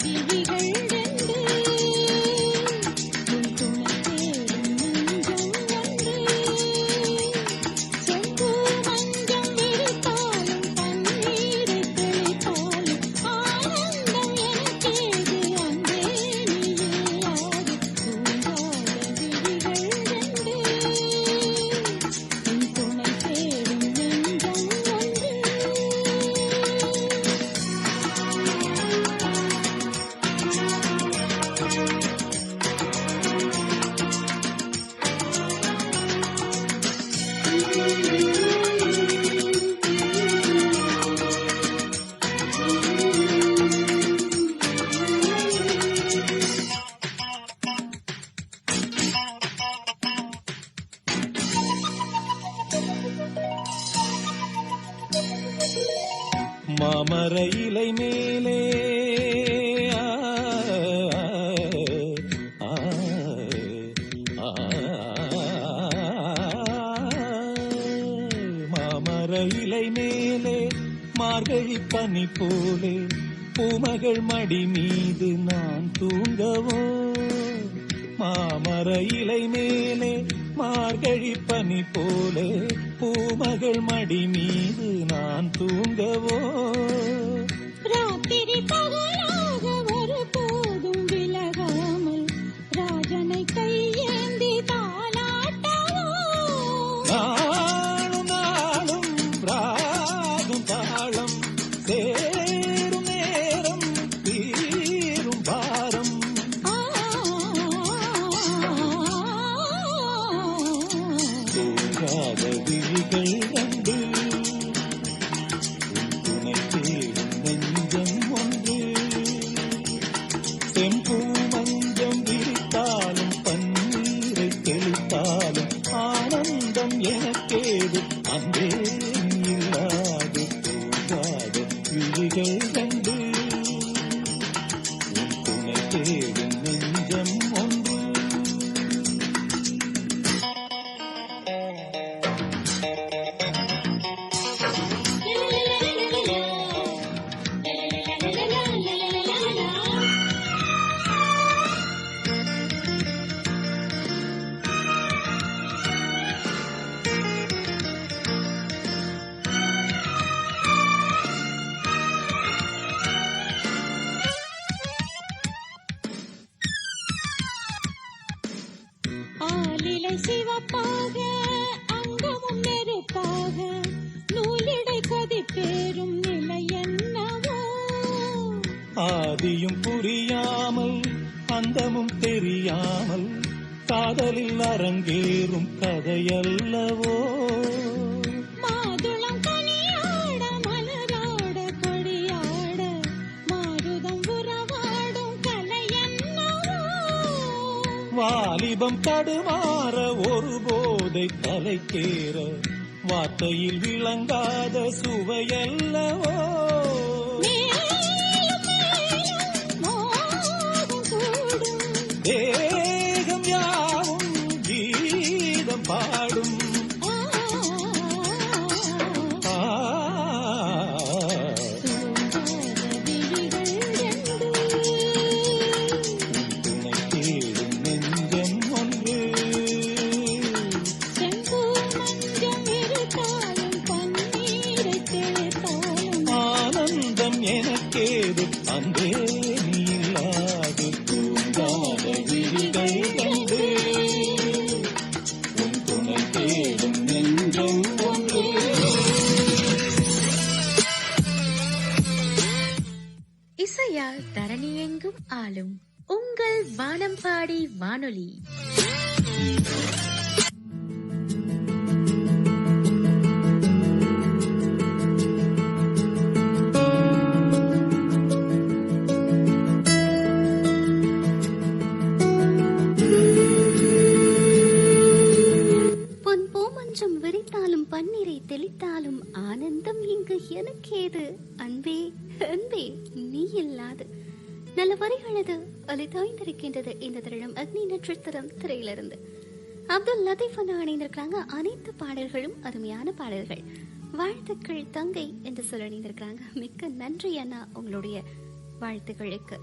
விழிகள் ரெண்டு உன் துணை தேடும் மாமர இலை மேலே மாமர இலை மேலே மார்கழி பனி போலே பூமகள் மடி மீது நான் தூங்கவோ மாமர இலை மேலே மார்கழி பனி போலே பூமகள் மடி மீது நான் தூங்கவோ ராத்திரி பகலாக ஒரு போதும் விலகாமல் ராஜனை கையேந்தி தாலாட்டவோ நாளும் நாளும் ராகம் தாளம் சேரும் நேரம் தீரும் பாரம் தூங்காத விழிகள் கண்டு துணை தேடும் நெஞ்சம் ஒன்று செம்பூ மஞ்சம் விரித்தாலும் பன்னீரை தெளித்தாலும் ஆனந்தம் எனக்கேது அன்பே இல்லாது தூங்காத விழிகள் கண்டு துணை தேடும் நெஞ்சம் ஒன்று ஆலிலை சிவப்பாக அங்கமும் நெருப்பாக நூலிடை கொதிப்பேறும் நிலை என்னவோ ஆதியும் புரியாமல் அந்தமும் தெரியாமல் காதலில் அரங்கேறும் கதையல்லவோ மாதுளம் கனியாட மலராட கொடியாட மாருதம் உறவாடும் கலை என்னவோ வாலிபம் தடுமாற ஒரு போதை தலைக்கேற வார்த்தையில் விளங்காத சுவையல்லவோ மேலும் மேலும் மோகம் கூடும் தேகம் யாவும் கீதம் பாடும் ஆ, துணை தேடும் நெஞ்சம் ஒன்று ஆனந்தம் எனக்கேது அன்பே நீ இல்லாது தூங்காத விழிகள் கண்டு உன் துணை தேடும் நெஞ்சம் ஒன்று இசையால் தரணி எங்கும் ஆளும் உங்கள் வானம்பாடி வானொலி. பொன் பூமஞ்சம் விரித்தாலும் பன்னீரை தெளித்தாலும் ஆனந்தம் இங்கு எனக்கேது அன்பே அன்பே நீ இல்லாது. நல்ல வரிகளது அலிதாய்ந்திருக்கின்றது இந்த தருணம் அக்னி நட்சத்திரம் திரையிலிருந்து. அப்துல் லத்தீஃப் அண்ணா அணிந்திருக்கிறாங்க. அனைத்து பாடல்களும் அருமையான பாடல்கள். வாழ்த்துக்கள் தங்கை என்று சொல்ல அணிந்திருக்கிறாங்க. மிக்க நன்றி அண்ணா உங்களுடைய வாழ்த்துக்களுக்கு.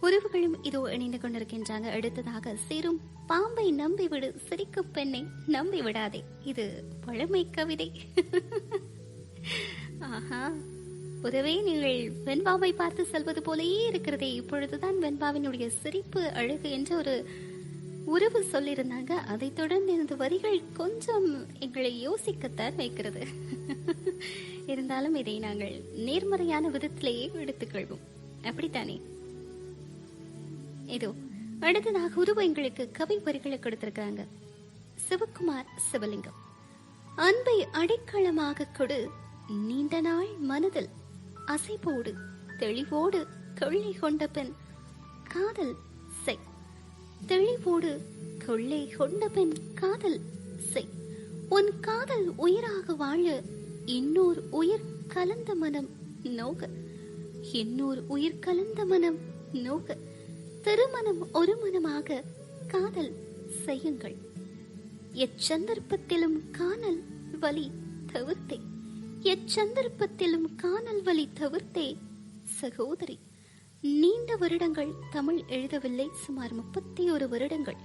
உறவுகளும் இதோ இணைந்து கொண்டிருக்கின்றாங்க. அடுத்ததாக சிறும் பாம்பை நம்பிவிடு சிரிக்கும் பெண்ணை நம்பி விடாதே. இது பழமை கவிதை. ஆஹா, உறவே நீங்கள் வெண்பாவை பார்த்து செல்வது போலேயே இருக்கிறதே. இப்பொழுதுதான் வெண்பாவினுடைய சிரிப்பு அழகு என்று ஒரு உறவு சொல்லியிருந்தாங்க. அதை தொடர்ந்து இந்த வரிகள் கொஞ்சம் எங்களை யோசிக்கத்தான் வைக்கிறது. இருந்தாலும் இதை நாங்கள் நேர்மறையான விதத்திலேயே எடுத்துக்கொள்வோம். அப்படித்தானே? இதோ அடுத்ததாக உருவ எங்களுக்கு கவி வரிகளை கொடுத்திருக்காங்க. சிவகுமார் சிவலிங்கம். அன்பை அடைக்கலமாக கொடு, நீண்ட நாள் மனதில் அசைப்போடு தெளிவோடு கொள்ளை கொண்ட பெண் காதல் செய். தெளிவோடு கொள்ளை கொண்ட பெண் காதல் செய். உன் காதல் உயிராக வாழ இன்னொரு உயிர் கலந்த மனம் நோக, இன்னொரு உயிர் கலந்த மனம் நோக, திருமணம் ஒரு மனமாக காதல் செய்யுங்கள். எச்சந்தர்ப்பத்திலும் காணல் வலி தவிர்த்தே, எச்சந்தர்ப்பத்திலும் காணல் வலி தவிர்த்தே. சகோதரி, நீண்ட வருடங்கள் தமிழ் எழுதவில்லை, சுமார் 31 வருடங்கள்.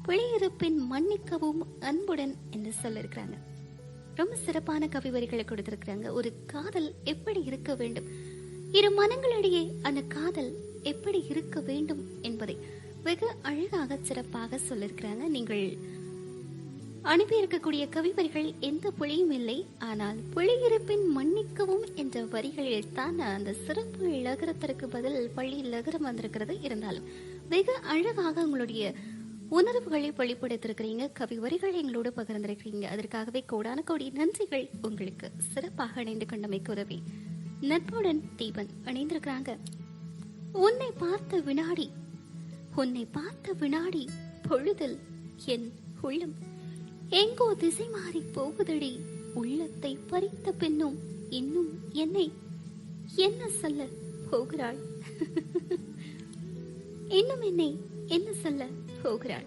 பிழையிருப்பின் மன்னிக்கவும் அன்புடன் என்று சொல்லிருக்கிறாங்க. ரொம்ப சிறப்பான கவிவரிகளை கொடுத்திருக்கிறாங்க. ஒரு காதல் எப்படி இருக்க வேண்டும், இரு மனங்களிடையே அந்த காதல் எப்படி இருக்க வேண்டும் என்பதை வெகு அழகாக சிறப்பாக சொல்லிருக்கிறாங்க. நீங்கள் அனுப்பியிருக்கக்கூடிய கவிவரிகள் எந்த புள்ளியும் இல்லை, ஆனால் புள்ளியிருப்பின் மன்னிக்கவும் என்ற வரிகளில் தான் அந்த சிறப்பு லகரத்திற்கு பதில் பள்ளி லகரம் வந்திருக்கிறது. இருந்தாலும் வெகு அழகாக உங்களுடைய உணர்வுகளை வெளிப்படுத்திருக்கிறீங்க, கவிவரிகளை எங்களோடு பகிர்ந்திருக்கிறீங்க. அதற்காகவே கோடான கோடி நன்றிகள் உங்களுக்கு. சிறப்பாக இணைந்து கொண்டமைக்கு உதவி. நட்புடன் தீபன் இணைந்திருக்கிறாங்க. உன்னை பார்த்த வினாடி, உன்னை பார்த்த வினாடி பொழுதில் என் உள்ளம் எங்கோ திசை மாறி போகுதடி. உள்ளத்தை பறித்த பின்னும் இன்னும் என்னை என்ன சொல்ல போகிறாள், இன்னும் என்னை என்ன சொல்ல போகிறாள்.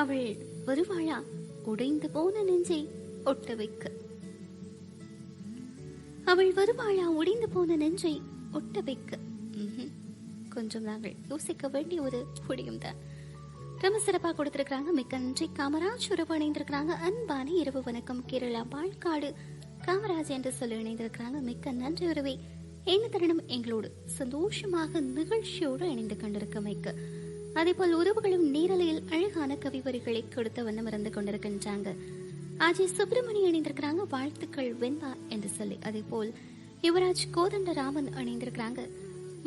அவள் வருவாளா உடைந்து போன நெஞ்சை ஒட்ட வைக்க, அவள் வருவாளா உடைந்து போன நெஞ்சை ஒட்ட வைக்க. கொஞ்சம் நாங்கள் யோசிக்க வேண்டிய ஒரு புடியும் தான். ரொம்ப சிறப்பாக கொடுத்திருக்கிறாங்க. மிக்க நன்றி. காமராஜ் உறவு இணைந்திருக்கிறாங்க. அன்பான இரவு வணக்கம். கேரளா பால்காடு காமராஜ் என்று சொல்லி இணைந்திருக்கிறாங்க. மிக்க நன்றி உறவை. என்ன தருணம் எங்களோடு சந்தோஷமாக நிகழ்ச்சியோடு இணைந்து கொண்டிருக்க அதே போல் உறவுகளும் நேரலையில் அழகான கவிவரிகளை கொடுத்த வண்ணம் இருந்து கொண்டிருக்கின்றாங்க. அஜய் சுப்பிரமணி இணைந்திருக்கிறாங்க. வாழ்த்துக்கள் வெண்பா என்று சொல்லி. அதே போல் யுவராஜ் கோதண்டராமன் இணைந்திருக்கிறாங்க.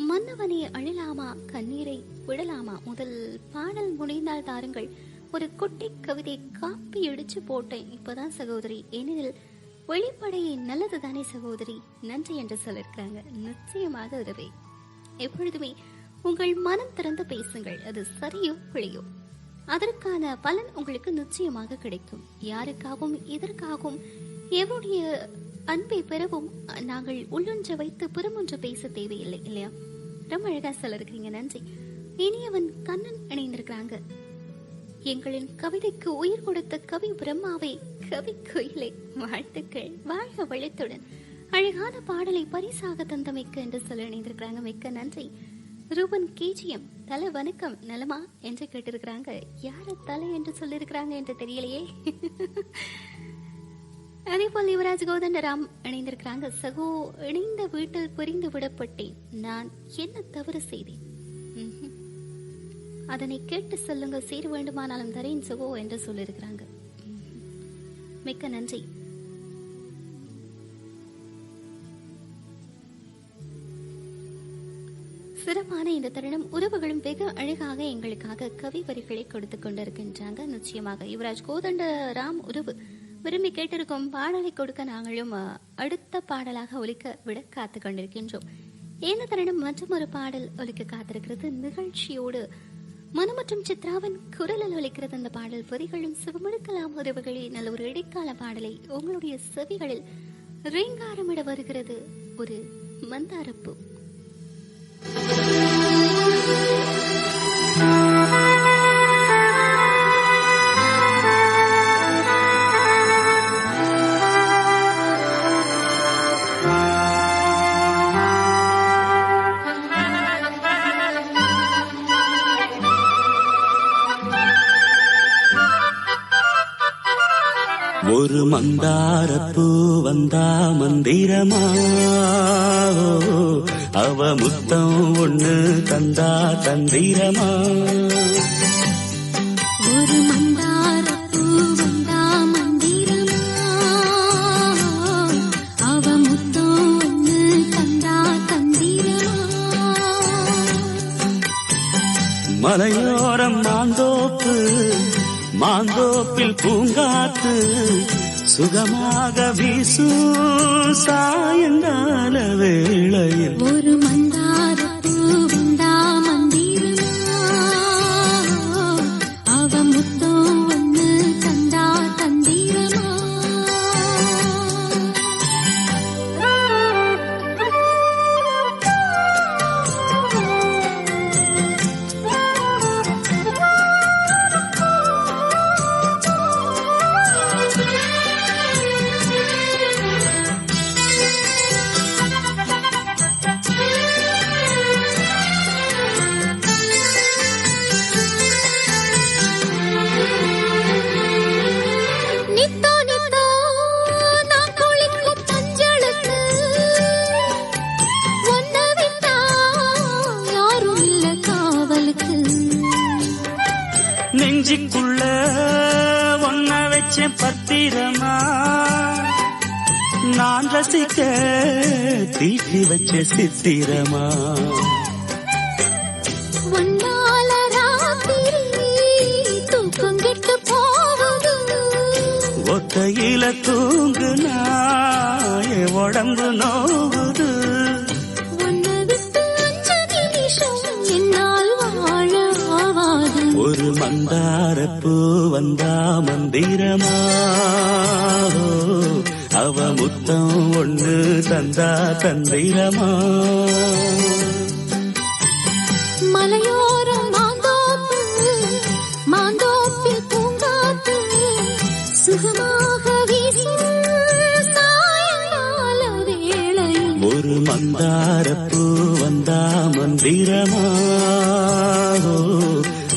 மன்னவனே அழலாமா கண்ணீரை விடலாமா, முதல் பாடல் முடிந்தால் தாருங்கள், ஒரு குட்டி கவிதை காப்பி அடிச்சு போட்டேன் இப்பதான் சகோதரி, ஏனெனில் வெளிப்படையே நல்லது தானே சகோதரி, நன்றி என்று சொல்லிருக்கிறாங்க. நிச்சயமாக உதவி. எப்பொழுதுமே உங்கள் மனம் திறந்து பேசுங்கள், அது சரியோ பிழையோ அதற்கான பலன் உங்களுக்கு நிச்சயமாக கிடைக்கும். யாருக்காகவும் எதற்காகவும் எவருடைய அன்பை பெறவும் நாங்கள் உள்ளொன்று வைத்து புறமொன்று பேச தேவையில்லை இல்லையா? ரொம்ப அழகா சொல்லிருக்கீங்க, நன்றி. இனியவன் கண்ணன் இணைந்திருக்கிறாங்க. எங்களின் கவிதைக்கு உயிர் கொடுத்த கவி பிரம்மாவை, கவி கோயிலை வாழ்த்துக்கள், வாழ்க வளத்துடன் அழகான பாடலை பரிசாக தந்தமைக்கு என்று சொல்ல இணைந்திருக்கிறாங்க. மிக்க நன்றி. ரூபன் கேஜிஎம் தலை வணக்கம் நலமா என்று கேட்டிருக்கிறாங்க. யாரு தலை என்று சொல்லியிருக்கிறாங்க என்று தெரியலையே. அதே போல் யுவராஜ் கோதண்டராம் இணைந்திருக்கிறாங்க. சகோ, இணைந்த வீட்டில் புரிந்து விடப்பட்டேன், நான் என்ன தவறு செய்தேன், அதனை கேட்டு சொல்லுங்க, சீர் வேண்டுமானாலும் தரேன் சகோ என்று சொல்லியிருக்கிறாங்க. மிக்க நன்றி. சிறப்பான இந்த தருணம் உறவுகளும் வெகு அழகாக எங்களுக்காக கவி வரிகளை கொடுத்து கொண்டிருக்கின்றாங்க. நிச்சயமாக யுவராஜ் கோதண்டராம் உறவு விரும்பி கேட்டிருக்கும் பாடலை கொடுக்க நாங்களும் அடுத்த பாடலாக ஒலிக்க விட காத்து கொண்டிருக்கின்றோம். ஏன தருணம் மற்றும் ஒரு பாடல் ஒலிக்க காத்திருக்கிறது. நிகழ்ச்சியோடு மனு மற்றும் சித்ராவின் குரலில் ஒலிக்கிறது அந்த பாடல். வரிகளும் சிவமுழுக்கலாம் உறவுகளே, நல்ல ஒரு இடைக்கால பாடலை உங்களுடைய செவிகளில் ரீங்காரமிட வருகிறது ஒரு மந்தாரப்பூ. ஒரு மந்தாரப்பூ வந்தா மந்திரமா, அவ முத்தம் ஒண்ணு தந்தா தந்திரமா. ஒரு மந்தாரப்பூ வந்தா மந்திரமா, அவ முத்தம் ஒண்ணு தந்தா தந்திரமா. மலையோரம் மாந்தோப்பு, மாந்தோப்பில் பூங்காத்து சுகமாக வீசும் சாயங்கால வேளையில் ஒரு மந்தாரப்பூ வந்தா மந்திரமா, அவ முத்தம் ஒண்ணு தந்தா தந்திரமா. வச்சேன் பத்திரமா, நான் ரசிக்க தீட்டி வச்ச சித்திரமா. ஒன்னால ராத்திரி தூக்கம் கெட்டு போகுது, ஒத்தையில தூங்குனா என் உடம்பு நோவுது. உன்னை விட்டு 5 நிமிஷம் என்னால் வாழ ஆவாது. ஒரு மந்தாரப்பூ வந்தா மந்திரமா, அவ முத்தம் ஒண்ணு தந்தா தந்திரமா. மலையோரம் மாந்தோப்பு, மாந்தோப்பில் பூங்காத்து சுகமாக வீசும் சாயங்கால வேளையில் ஒரு மந்தாரப்பூ வந்தா மந்திரமா,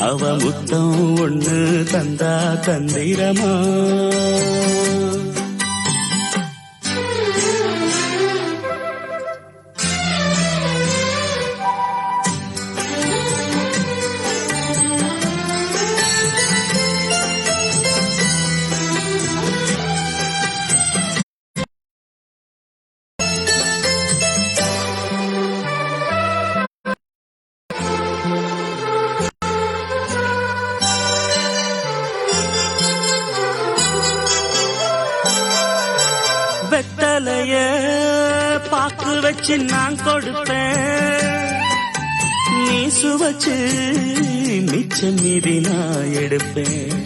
அவ முத்தம் ஒண்ணு தந்தா தந்திரமா. வெத்தலைய பாக்கு வச்சு நான் கொடுப்பேன், நீ சுவச்சு மிச்சம் மீதி நான் எடுப்பேன்.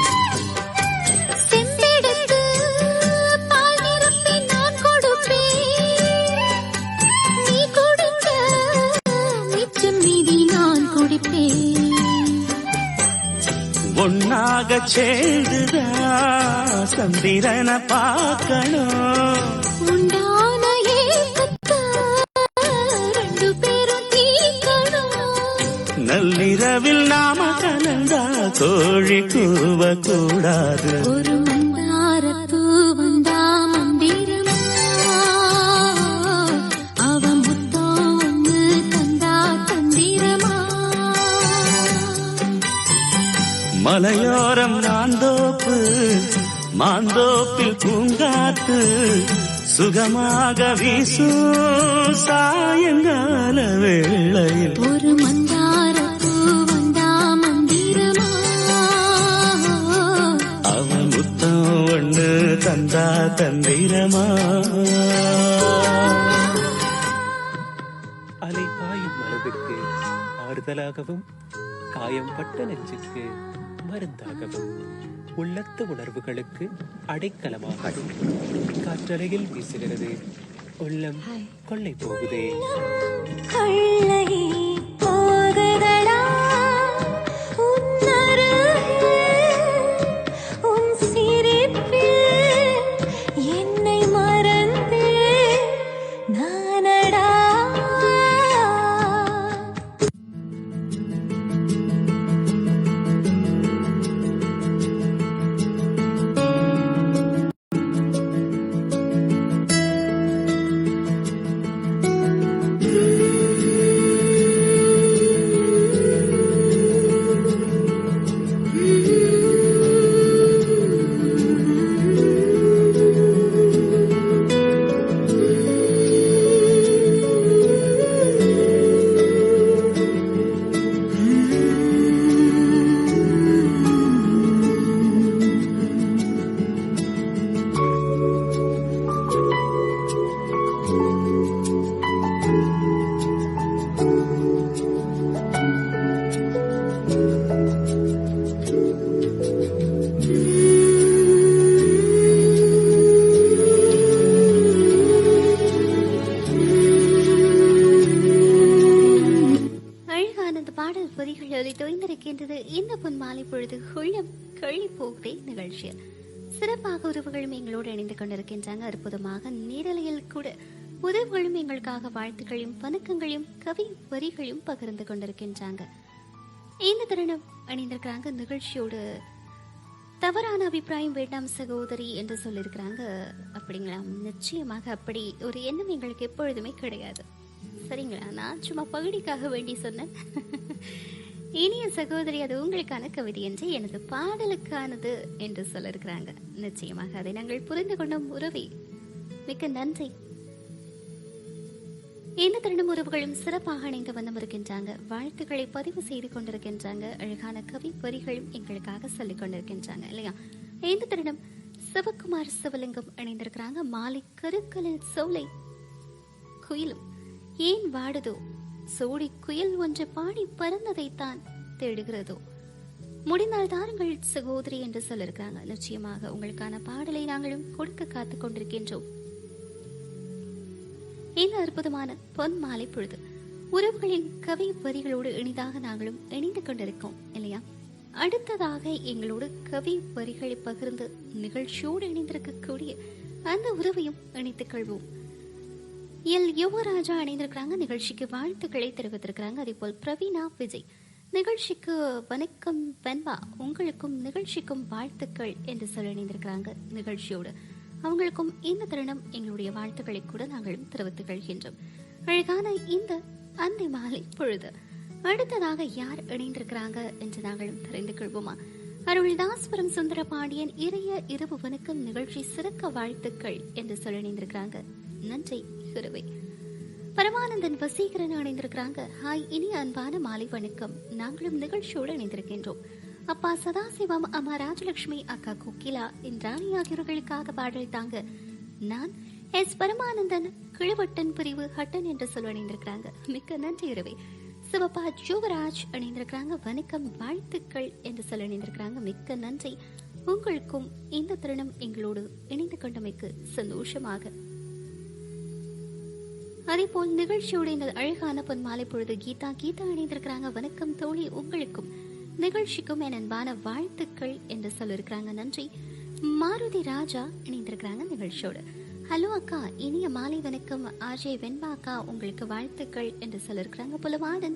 செம்பெடுத்து பால் நிரப்பி நான் கொடுப்பேன், நீ கொடுத்த மிச்சம் மீதி நான் குடிப்பேன். ஒன்னாக சேர்ந்துதா சந்திரனை பார்க்கணும், உண்டான ஏக்கத்தை 2 பேரும் தீர்க்கணும். நள்ளிரவில் நாம கலந்தா கோழி கூவ கூடாது. ஒரு மந்தாரப்பூ வந்தா மந்திரமா, அவ முத்தம் ஒண்ணு தந்தா தந்திரமா. மலையோரம் மாந்தோப்பு, மாந்தோப்பில் பூங்காத்து சுகமாக வீசும் சாயங்கால வேளையில் ஒரு மந்தாரப்பூ வந்தா மந்திரமா, அவன் முத்தம் ஒண்ணு தந்தா தந்திரமா. அலை பாயும் மனதுக்கு ஆறுதலாகவும், காயம் பட்ட நெஞ்சுக்கு மருந்தாகவும், உள்ளத்து உணர்வுகளுக்கு அடைக்கலமாகவும் காற்றலையில் வீசுகிறது உள்ளம் கொள்ளை போகுதே. கொள்ளை போகுதடா உன் சிரிப்பில் என்னை மறந்து நானடா. தோய்ந்திருக்கின்றது இந்த பொன்மாலை பொழுது உள்ளம் கழி போகுதே நிகழ்ச்சியில். சிறப்பாக உறவுகளும் எங்களோடு இணைந்து கொண்டிருக்கின்றாங்க. அற்புதமாக நேரலையில் கூட உறவுகளும் எங்களுக்காக வாழ்த்துக்களையும் வணக்கங்களையும் கவி வரிகளையும் பகிர்ந்து கொண்டிருக்கின்றாங்க. இந்த தருணம் அணிந்திருக்கிறாங்க நிகழ்ச்சியோடு. தவறான அபிப்பிராயம் வேண்டாம் சகோதரி என்று சொல்லியிருக்கிறாங்க. அப்படிங்களா? நிச்சயமாக அப்படி ஒரு எண்ணம் எங்களுக்கு எப்பொழுதுமே கிடையாது. சரிங்களா? நான் சும்மா பகுதிக்காக வேண்டி சொன்னேன். இனிய சகோதரி, அது உங்களுக்கான கவிதை என்று எனது பாடலுக்கானது என்று சொல்ல இருக்கிறாங்க. நிச்சயமாக அதை நாங்கள் புரிந்து கொண்டோம் உறவே. மிக்க நன்றி. இந்த தருணம் உறவுகளும் சிறப்பாக இணைந்து வந்து இருக்கின்றாங்க. வாழ்த்துக்களை பதிவு செய்து கொண்டிருக்கின்றாங்க. அழகான கவி வரிகளும் எங்களுக்காக சொல்லிக் கொண்டிருக்கின்றாங்க இல்லையா? இந்த தருணம் சிவகுமார் சிவலிங்கம் இணைந்திருக்கிறாங்க. மாலை கருக்கலில் சோலை குயிலும் ஏன் வாடுதோ, சோடி குயில் ஒன்று பாடி பறந்ததைத்தான் தேடுகிறதோ, முடிந்தால் தாருங்கள் சகோதரி என்று சொல்லிருக்காங்க. நிச்சயமாக உங்களுக்கான பாடலை நாங்களும் கொடுக்க காத்துக் கொண்டிருக்கின்றோம். இந்த அற்புதமான பொன் மாலை பொழுது உறவுகளின் கவி வரிகளோடு இனிதாக நாங்களும் இணைந்து கொண்டிருக்கோம் இல்லையா? அடுத்ததாக எங்களோடு கவி வரிகளை பகிர்ந்து நிகழ்ச்சியோடு இணைந்திருக்கக்கூடிய அந்த உறவையும் இணைத்துக் கொள்வோம். யுவராஜா இணைந்திருக்கிறாங்க. நிகழ்ச்சிக்கு வாழ்த்துக்களை தெரிவித்திருக்கிறாங்க. அதே போல் பிரவீனா விஜய் நிகழ்ச்சிக்கு வணக்கம் வெண்பா, உங்களுக்கும் நிகழ்ச்சிக்கும் வாழ்த்துக்கள் என்று சொல்ல இணைந்திருக்கிறாங்க நிகழ்ச்சியோடு. அவங்களுக்கும் இந்த தருணம் எங்களுடைய வாழ்த்துக்களை கூட நாங்களும் தெரிவித்துக் கொள்கின்றோம். அழகான இந்த அந்தி மாலை பொழுது அடுத்ததாக யார் இணைந்திருக்கிறாங்க என்று நாங்களும் தெரிந்து கொள்வோமா? அருள்தாஸ்புரம் சுந்தர பாண்டியன் இறைய இரவு வணக்கம், நிகழ்ச்சி சிறக்க வாழ்த்துக்கள் என்று சொல்ல இணைந்திருக்கிறாங்க. நன்றி குருவே. பரமானந்தன் வசீகரன் இணைந்திருக்கிறாங்க. ஹாய், இனி அன்பான மாலை வணக்கம், நாங்களும் நிகழ்ச்சியோடு இணைந்திருக்கின்றோம். அப்பா சதாசிவம், அம்மா ராஜலட்சுமி, அக்கா கோகிலா, இந்திராணி ஆகியோர்களுக்காக பாடல் தாங்க. நான் எஸ் பரமானந்தன், கிழவட்டன் பிரிவு ஹட்டன் என்று சொல்ல இணைந்திருக்கிறாங்க. மிக்க நன்றி இரவே. சிவப்பா யுவராஜ் இணைந்திருக்கிறாங்க. வணக்கம் வாழ்த்துக்கள் என்று சொல்ல இணைந்திருக்கிறாங்க. மிக்க நன்றி. உங்களுக்கும் இந்த தருணம் எங்களோடு இணைந்து கொண்டமைக்கு சந்தோஷமாக. அதே போல் நிகழ்ச்சியோடு இந்த அழகான பொன் மாலை பொழுது கீதா இணைந்திருக்கிறாங்க. வணக்கம் தோழி, உங்களுக்கும் நிகழ்ச்சிக்கும் என் அன்பான வாழ்த்துக்கள் என்று சொல்லிருக்கிறாங்க. நன்றி. மாருதி ராஜா இணைந்திருக்கிறாங்க நிகழ்ச்சியோடு. ஹலோ அக்கா, இனிய மாலை வணக்கம். ஆர்ஜே வெண்பா அக்கா, உங்களுக்கு வாழ்த்துக்கள் என்று சொல்லிருக்கிறாங்க. புலவாடன்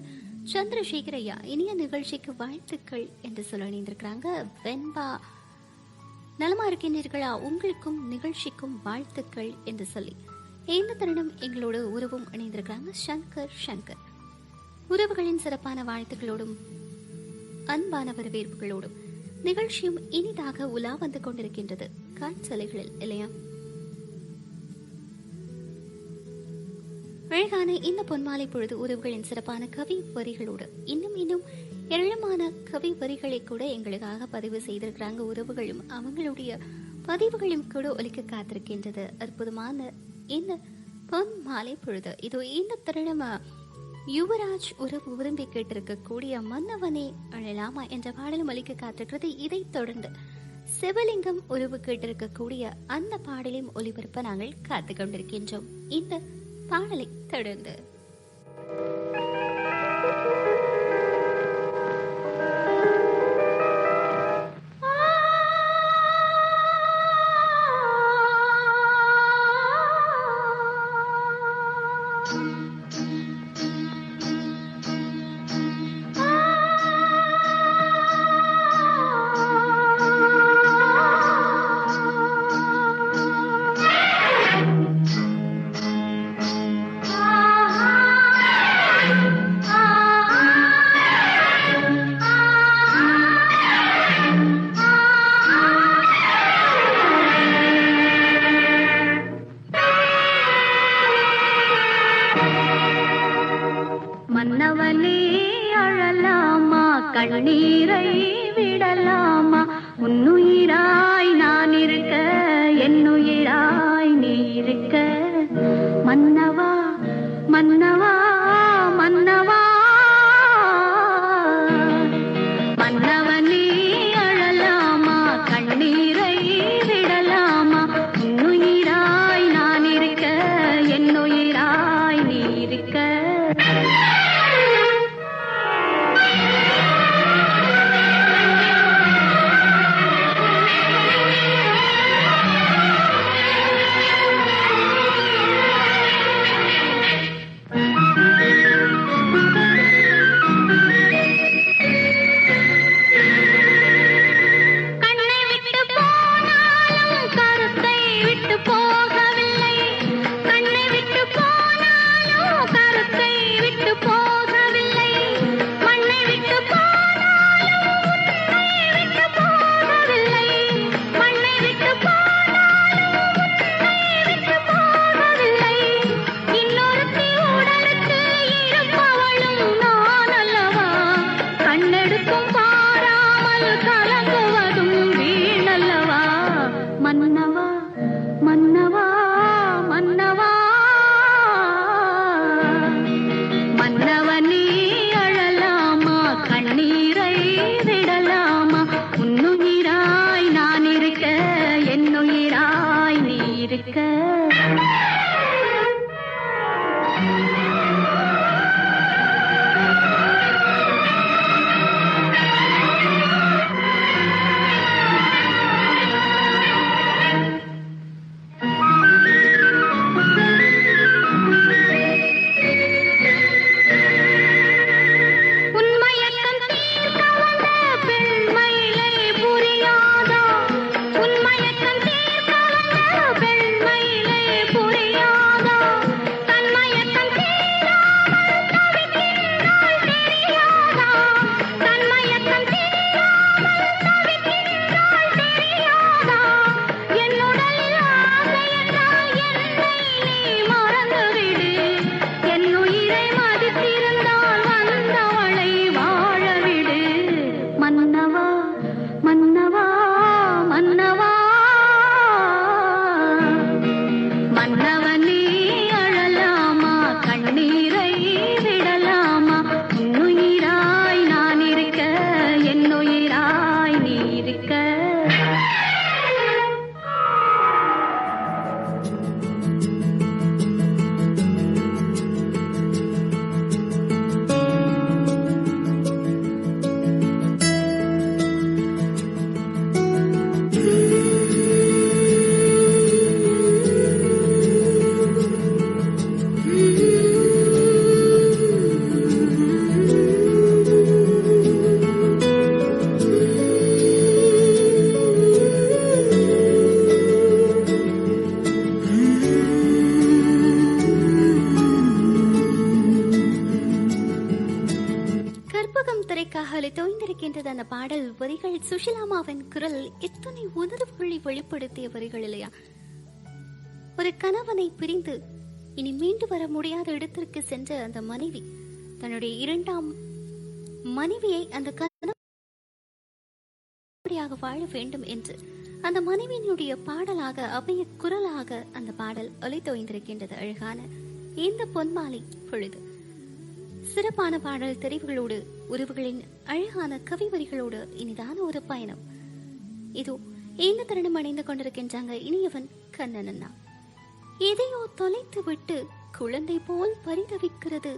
சந்திரசேகரையா, இனிய நிகழ்ச்சிக்கு வாழ்த்துக்கள் என்று சொல்ல இணைந்திருக்கிறாங்க. வெண்பா நலமா இருக்கின்றீர்களா, உங்களுக்கும் நிகழ்ச்சிக்கும் வாழ்த்துக்கள் என்று சொல்லி இந்த தருணம் எங்களோட உறவும் இணைந்திருக்கிறாங்க. சங்கர் உறவுகளின் சிறப்பான வாழ்த்துக்களோடும் அன்பான வரவேற்புகளோடும் நிகழ்ச்சியும் இனிதாக உலா வந்து கொண்டிருக்கின்றது காட்சலைகளில் இல்லையா? அழகான இந்த பொன்மாலை பொழுது உறவுகளின் சிறப்பான கவி வரிகளோடு இன்னும் ஏராளமான கவி வரிகளை கூட எங்களுக்காக பதிவு செய்திருக்கிறாங்க. உறவுகளும் அவங்களுடைய பதிவுகளும் கூட ஒலிக்க காத்திருக்கின்றது. அற்புதமான இந்த பொன் மாலை பொழுது இதோ இந்த தருணமா யுவராஜ் உறவு விரும்பி கேட்டிருக்கக்கூடிய மன்னவனே அழலாமா என்ற பாடலும் ஒலிக்க காத்திருக்கிறது. இதைத் தொடர்ந்து சிவலிங்கம் உறவு கேட்டிருக்கக்கூடிய அந்த பாடலையும் ஒலிபரப்ப நாங்கள் காத்துக் கொண்டிருக்கின்றோம். இந்த பாடலை தொடர்ந்து மன்னவா மன்னவா மன்னவா மன்னவனே அழலாமா கண்ணீரை விடலாமா உன்னுயிராய் நான் இருக்க என்னுயிராய் நீ இருக்க தோய்ந்திருக்கின்றது அந்த பாடல் வரிகள். சுஷிலாமாவின் குரல் எத்தனை உணர்வுகளை வெளிப்படுத்திய வரிகள் இல்லையா? ஒரு கணவனை பிரிந்து இனி மீண்டு வர முடியாத இடத்திற்கு சென்ற அந்த மனைவி தன்னுடைய இரண்டாம் மனைவியை அந்த கணவனாக வாழ வேண்டும் என்று அந்த மனைவியினுடைய பாடலாக அவைய குரலாக அந்த பாடல் ஒலி தோய்ந்திருக்கின்றது. அழகான இந்த பொன்மாலை பொழுது சிறப்பான பாடல் தெரிவுகளோடு உறவுகளின் அழகான கவி வரிகளோடு இனிதான ஒரு பயணம். இதோ இந்த தருணம் அடைந்து கொண்டிருக்கின்றாங்க இனியவன் கண்ணன் அண்ணா. எதையோ தொலைத்து விட்டு குழந்தை போல் பரிதவிக்கிறது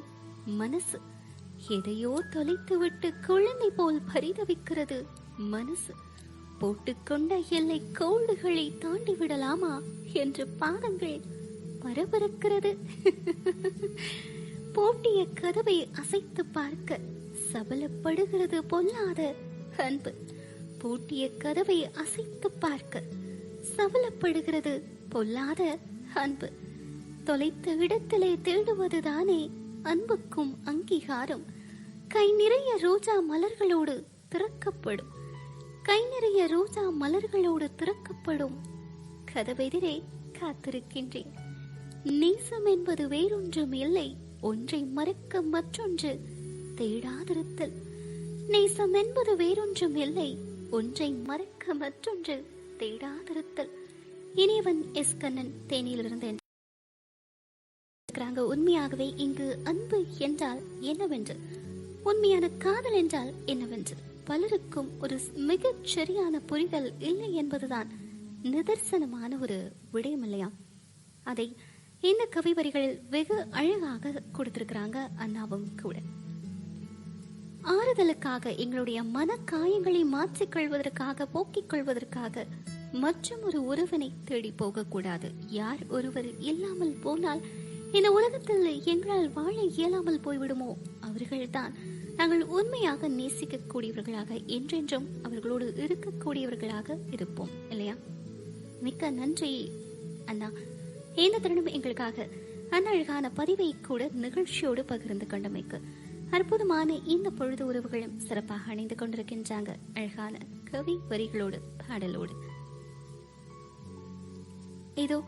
மனசு. எதையோ தொலைத்து விட்டு குழந்தை போல் பரிதவிக்கிறது மனசு. போட்டுக்கொண்ட எல்லை கோடுகளை தாண்டி விடலாமா என்று பாதங்கள் பரபரக்கிறது. போட்டிய கதவை அசைத்து பார்க்க சபலப்படுகிறது பொல்லாத அன்பு. பூட்டிய கதவை அசைத்து பார்க்க சபலப்படுகிறது பொல்லாத அன்பு. தொலைத்த இடத்திலே தேடுவதுதானே அன்புக்கும் அங்கீகாரம். கை நிறைய ரோஜா மலர்களோடு திறக்கப்படும், கை நிறைய ரோஜா மலர்களோடு திறக்கப்படும் கதவெதிரே காத்திருக்கின்றேன். நேசம் என்பது வேறொன்றும் இல்லை, ஒன்றை மறக்க மற்றொன்று தேடாதிருத்தல். நேசம் என்பது வேறொன்றும் இல்லை, ஒன்றை மறக்க மற்றொன்று தேடாதிருத்தல். இனியவன் எஸ் கண்ணன் தேனியிலிருந்து உண்மையாகவே இங்கு அன்பு என்றால் என்னவென்று, உண்மையான காதல் என்றால் என்னவென்று பலருக்கும் ஒரு மிகச் சரியான புரிதல் இல்லை என்பதுதான் நிதர்சனமான ஒரு விடயம் இல்லையா? அதை இந்த கவி வரிகளில் வெகு அழகாக கொடுத்திருக்கிறாங்க அண்ணாவும் கூட. ஆறுதலுக்காக, எங்களுடைய மன காயங்களை மாற்றிக் கொள்வதற்காக, போக்கிக் கொள்வதற்காக மற்றும் ஒரு உறவினை தேடி போகக்கூடாது. யார் ஒருவர் இல்லாமல் போனால் இந்த உலகத்தில் எங்களால் வாழ இயலாமல் போய்விடுமோ அவர்கள்தான் நாங்கள் உண்மையாக நேசிக்கக்கூடியவர்களாக, என்றென்றும் அவர்களோடு இருக்கக்கூடியவர்களாக இருப்போம் இல்லையா? மிக்க நன்றி அண்ணா. இந்த தருணம் எங்களுக்காக அந்த அழகான பதிவை கூட நிகழ்ச்சியோடு பகிர்ந்து கொண்டமைக்கு. அற்புதமான இந்த பொழுது உறவுகளும் சிறப்பாக அணிந்து கொண்டிருக்கின்றாங்க அழகான கவி வரிகளோடு பாடலோடு. இதோ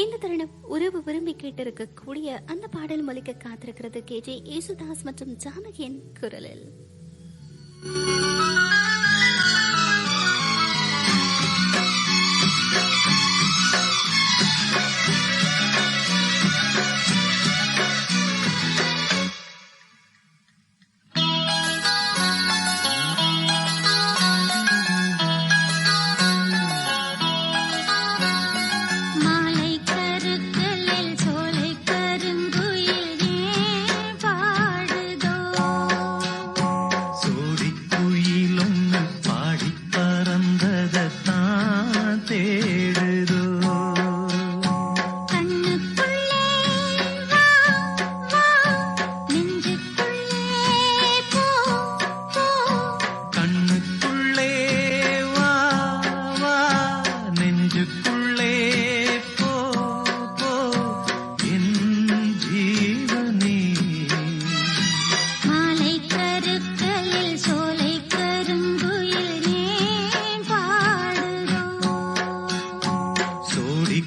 இந்த தருணம் உறவு விரும்பி கேட்டிருக்கக்கூடிய அந்த பாடல் மொழிக்க காத்திருக்கிறது KJ யேசுதாஸ் மற்றும் ஜானகியின் குரலில்.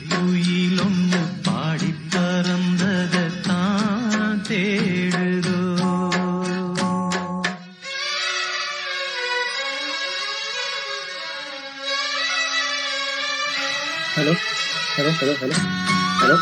குயில் ஒண்ணு பாடி பறந்ததான் தேடுதோ. Hello hello hello hello hello